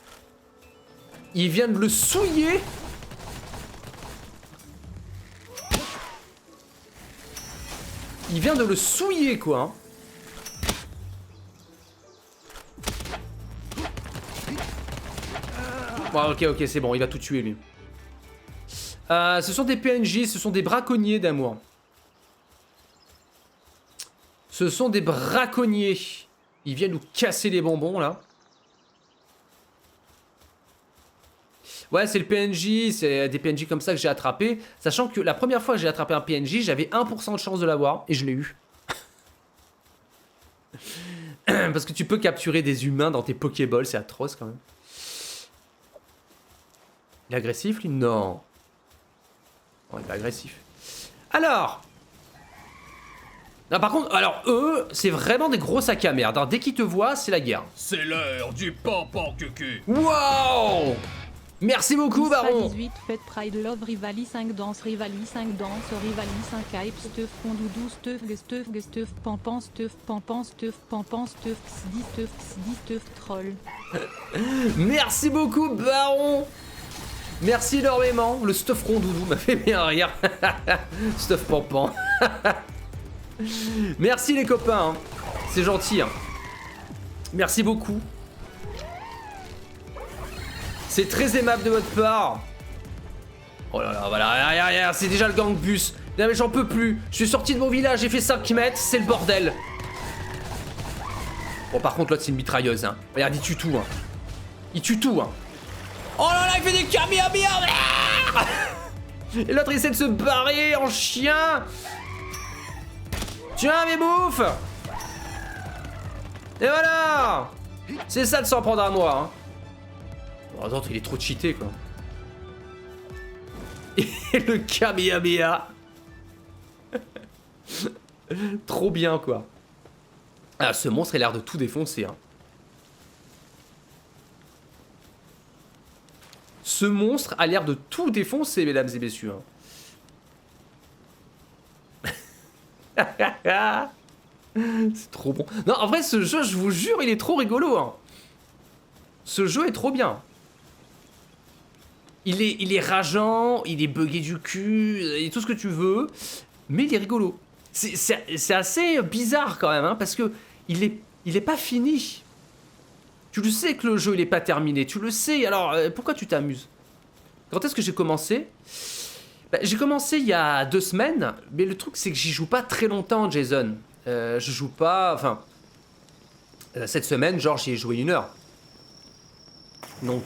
Il vient de le souiller. Il vient de le souiller quoi. Hein. Bon, ok, c'est bon, il va tout tuer lui. Ce sont des PNJ, ce sont des braconniers d'amour. Ce sont des braconniers. Ils viennent nous casser les bonbons là. Ouais, c'est le PNJ, c'est des PNJ comme ça que j'ai attrapé. Sachant que la première fois que j'ai attrapé un PNJ, j'avais 1% de chance de l'avoir et je l'ai eu. Parce que tu peux capturer des humains dans tes Pokéballs, c'est atroce quand même. Il est agressif lui? Non. Non, il est pas agressif. Alors. Non, par contre, alors eux, c'est vraiment des gros sacs à merde. Hein. Dès qu'ils te voient, c'est la guerre. C'est l'heure du pan-pan-cucu. Wow! Merci beaucoup, Baron. 18 Fête Pride Love Rivali 5 Danse Rivali 5 Danse Rivali 5 Hype Stuff Pondoudou Stuff Pampan Stuff Xdi Stuff Troll. Merci beaucoup, Baron. Merci énormément. Le stuff rondoudou m'a fait bien rire. Stuff pampan. Merci les copains. Hein. C'est gentil. Hein. Merci beaucoup. C'est très aimable de votre part. Oh là là, voilà. C'est déjà le gang bus. Non mais j'en peux plus. Je suis sorti de mon village, j'ai fait 5 mètres. C'est le bordel. Bon, par contre, l'autre, c'est une mitrailleuse. Hein. Regarde, il tue tout. Hein. Il tue tout. Hein. Oh là là, il fait des kamehameha. Et l'autre essaie de se barrer en chien. Tiens, mes bouffes. Et voilà. C'est ça de s'en prendre à moi. Hein. Bon, l'autre, il est trop cheaté, quoi. Et le kamehameha. Trop bien, quoi. Ah, ce monstre a l'air de tout défoncer, hein. Ce monstre a l'air de tout défoncer, mesdames et messieurs. C'est trop bon. Non, en vrai, ce jeu, je vous jure, il est trop rigolo. Hein. Ce jeu est trop bien. Il est rageant, il est buggé du cul, et tout ce que tu veux, mais il est rigolo. C'est assez bizarre quand même, hein, parce que il est pas fini. Tu le sais que le jeu il est pas terminé, tu le sais, alors pourquoi tu t'amuses? Quand est-ce que j'ai commencé? Bah, j'ai commencé il y a 2 semaines, mais le truc c'est que j'y joue pas très longtemps, Jason. Je joue pas, enfin... cette semaine, genre j'y ai joué 1 heure. Donc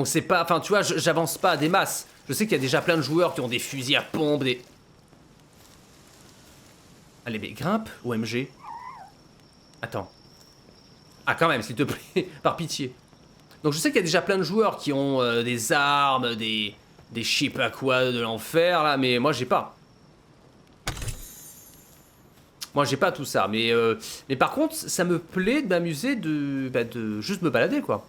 c'est pas... Enfin tu vois, j'avance pas à des masses. Je sais qu'il y a déjà plein de joueurs qui ont des fusils à pompe, des... Allez, mais grimpe, OMG. Attends. Ah, quand même, s'il te plaît, par pitié. Donc je sais qu'il y a déjà plein de joueurs qui ont des armes, des je sais pas quoi de l'enfer, là, mais moi j'ai pas. Moi j'ai pas tout ça, mais par contre, ça me plaît de m'amuser de juste me balader, quoi.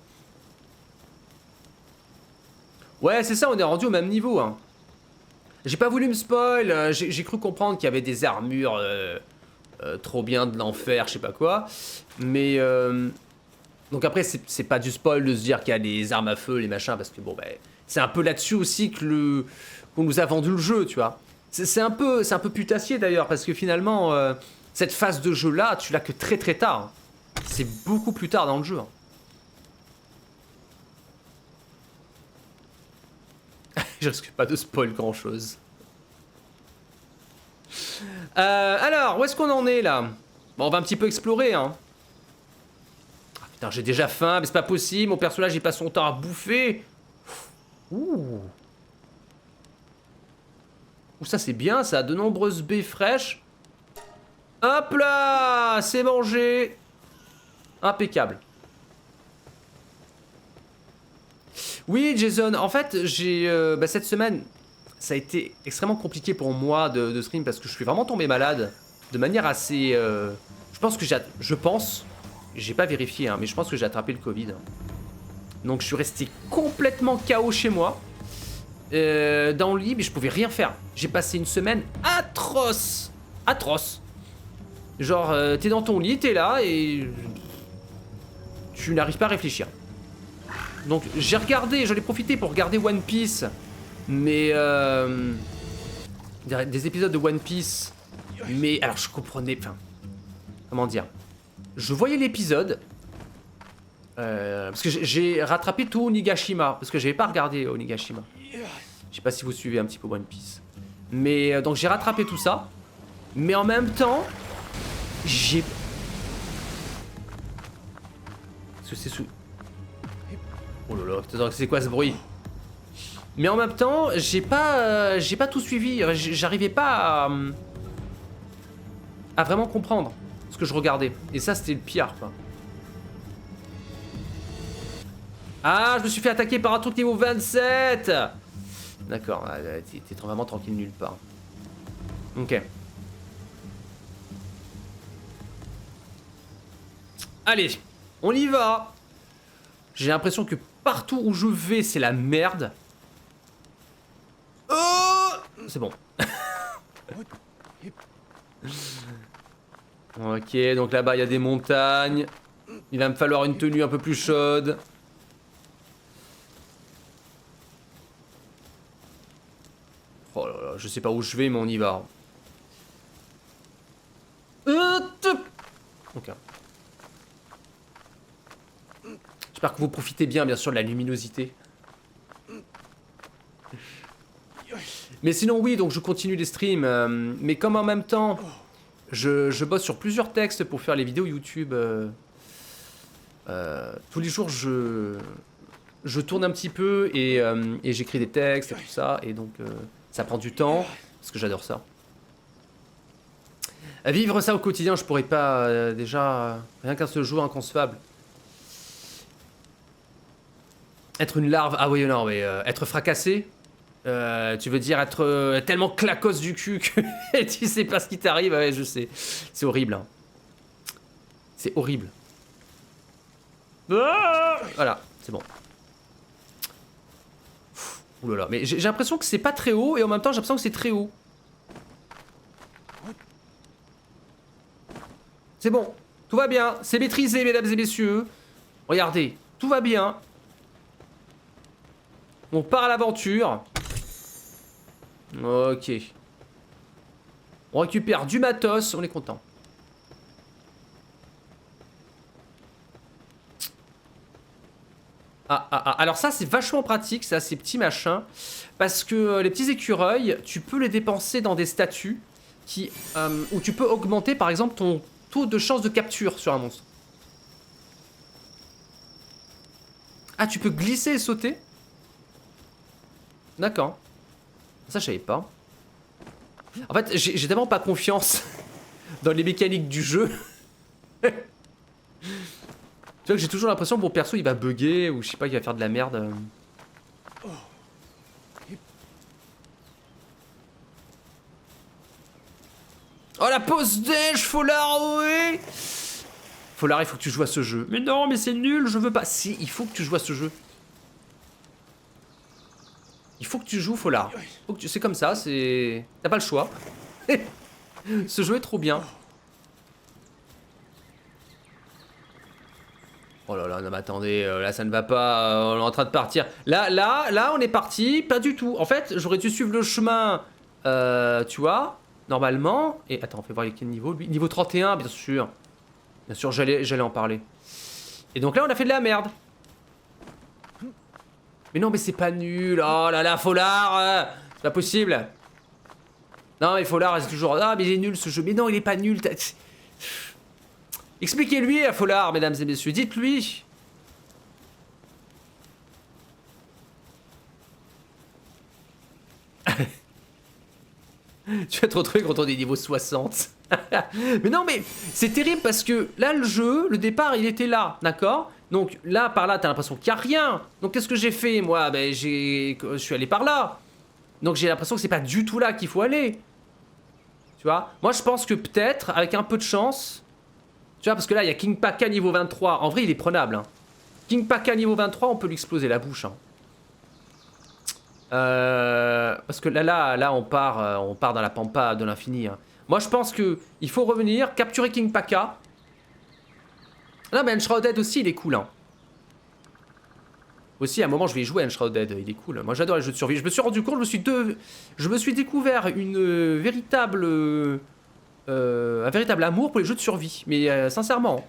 Ouais, c'est ça, on est rendu au même niveau, hein. J'ai pas voulu me spoil, j'ai cru comprendre qu'il y avait des armures trop bien de l'enfer, je sais pas quoi. Mais donc après, c'est pas du spoil de se dire qu'il y a des armes à feu, les machins, parce que bon, bah, c'est un peu là-dessus aussi que qu'on nous a vendu le jeu, tu vois. C'est un peu putassier d'ailleurs, parce que finalement, cette phase de jeu-là, tu l'as que très très tard. Hein. C'est beaucoup plus tard dans le jeu. Hein. Je risque pas de spoil grand chose. Alors, où est-ce qu'on en est là? Bon, on va un petit peu explorer, hein. Ah, putain, j'ai déjà faim, mais c'est pas possible. Mon personnage, il passe son temps à bouffer. Ouh. Ouh, ça c'est bien, ça a de nombreuses baies fraîches. Hop là, c'est mangé. Impeccable. Oui, Jason, en fait, j'ai cette semaine, ça a été extrêmement compliqué pour moi de stream parce que je suis vraiment tombé malade de manière assez... je pense, j'ai pas vérifié, hein, mais je pense que j'ai attrapé le Covid. Donc je suis resté complètement KO chez moi. Dans le lit, mais je pouvais rien faire. J'ai passé une semaine atroce. Atroce. Genre, t'es dans ton lit, t'es là et... tu n'arrives pas à réfléchir. Donc j'ai regardé, j'en ai profité pour regarder One Piece. Mais... des épisodes de One Piece. Mais alors je comprenais... Enfin... Comment dire? Je voyais l'épisode... parce que j'ai rattrapé tout Onigashima. Parce que j'avais pas regardé Onigashima. Je sais pas si vous suivez un petit peu One Piece. Mais donc j'ai rattrapé tout ça. Mais en même temps... j'ai... Est-ce que c'est sous... Oh là là, c'est quoi ce bruit? Mais en même temps, j'ai pas tout suivi. J'arrivais pas à vraiment comprendre ce que je regardais. Et ça, c'était le pire, quoi. Ah, je me suis fait attaquer par un truc niveau 27. D'accord, t'es vraiment tranquille nulle part. Ok. Allez, on y va. J'ai l'impression que partout où je vais, c'est la merde. Oh, c'est bon. Ok, donc là-bas, il y a des montagnes. Il va me falloir une tenue un peu plus chaude. Oh là là, je sais pas où je vais, mais on y va. Ok. J'espère que vous profitez bien sûr, de la luminosité. Mais sinon, oui, donc je continue les streams. Mais comme en même temps, je bosse sur plusieurs textes pour faire les vidéos YouTube. Tous les jours, je tourne un petit peu et j'écris des textes et tout ça. Et donc, ça prend du temps, parce que j'adore ça. Vivre ça au quotidien, je pourrais pas. Déjà, rien qu'un seul jour inconcevable. Être une larve, ah oui, non, mais être fracassé. Tu veux dire être tellement clacos du cul que tu sais pas ce qui t'arrive. Ouais, je sais. C'est horrible. Hein. C'est horrible. Voilà, c'est bon. Ouh là là, mais j'ai l'impression que c'est pas très haut et en même temps j'ai l'impression que c'est très haut. C'est bon, tout va bien, c'est maîtrisé mesdames et messieurs. Regardez, tout va bien. On part à l'aventure. Ok. On récupère du matos, on est content. Alors ça c'est vachement pratique, ça, ces petits machins. Parce que les petits écureuils, tu peux les dépenser dans des statues qui, où tu peux augmenter par exemple ton taux de chance de capture sur un monstre. Ah, tu peux glisser et sauter? D'accord. Ça je savais pas. En fait j'ai tellement pas confiance dans les mécaniques du jeu. Tu vois que j'ai toujours l'impression que mon perso il va bugger ou je sais pas, il va faire de la merde. Oh la pause déj, Folard, oui. Folard, il faut que tu joues à ce jeu. Mais non, mais c'est nul, je veux pas. Si, il faut que tu joues à ce jeu. Il faut que tu joues, Folard. C'est comme ça, c'est... T'as pas le choix. Ce jeu est trop bien. Oh là là, non mais attendez, là ça ne va pas, on est en train de partir. Là, on est parti, pas du tout. En fait, j'aurais dû suivre le chemin, tu vois, normalement. Et attends, on fait voir quel niveau, lui. Niveau 31, bien sûr. Bien sûr, j'allais en parler. Et donc là, on a fait de la merde. Mais non, mais c'est pas nul. Oh là là, Folard, c'est pas possible. Non, mais Folard, c'est toujours... Ah, mais il est nul ce jeu. Mais non, il est pas nul. Expliquez-lui à Folard, mesdames et messieurs, dites-lui. Tu vas te retrouver quand on est niveau 60. Mais non, mais c'est terrible parce que là, le jeu, le départ, il était là, d'accord? Donc là, par là, t'as l'impression qu'il n'y a rien. Donc qu'est-ce que j'ai fait, moi? Ben, je suis allé par là. Donc j'ai l'impression que c'est pas du tout là qu'il faut aller. Tu vois? Moi, je pense que peut-être, avec un peu de chance... Tu vois, parce que là, il y a King Paka niveau 23. En vrai, il est prenable. Hein. King Paka niveau 23, on peut lui exploser la bouche. Hein. Parce que là, on part dans la pampa de l'infini. Hein. Moi, je pense que il faut revenir, capturer King Paka. Non, mais Enshrouded aussi, il est cool. Hein. Aussi, à un moment, je vais y jouer Enshrouded, il est cool. Moi, j'adore les jeux de survie. Je me suis rendu compte, je me suis découvert un véritable amour pour les jeux de survie. Mais sincèrement.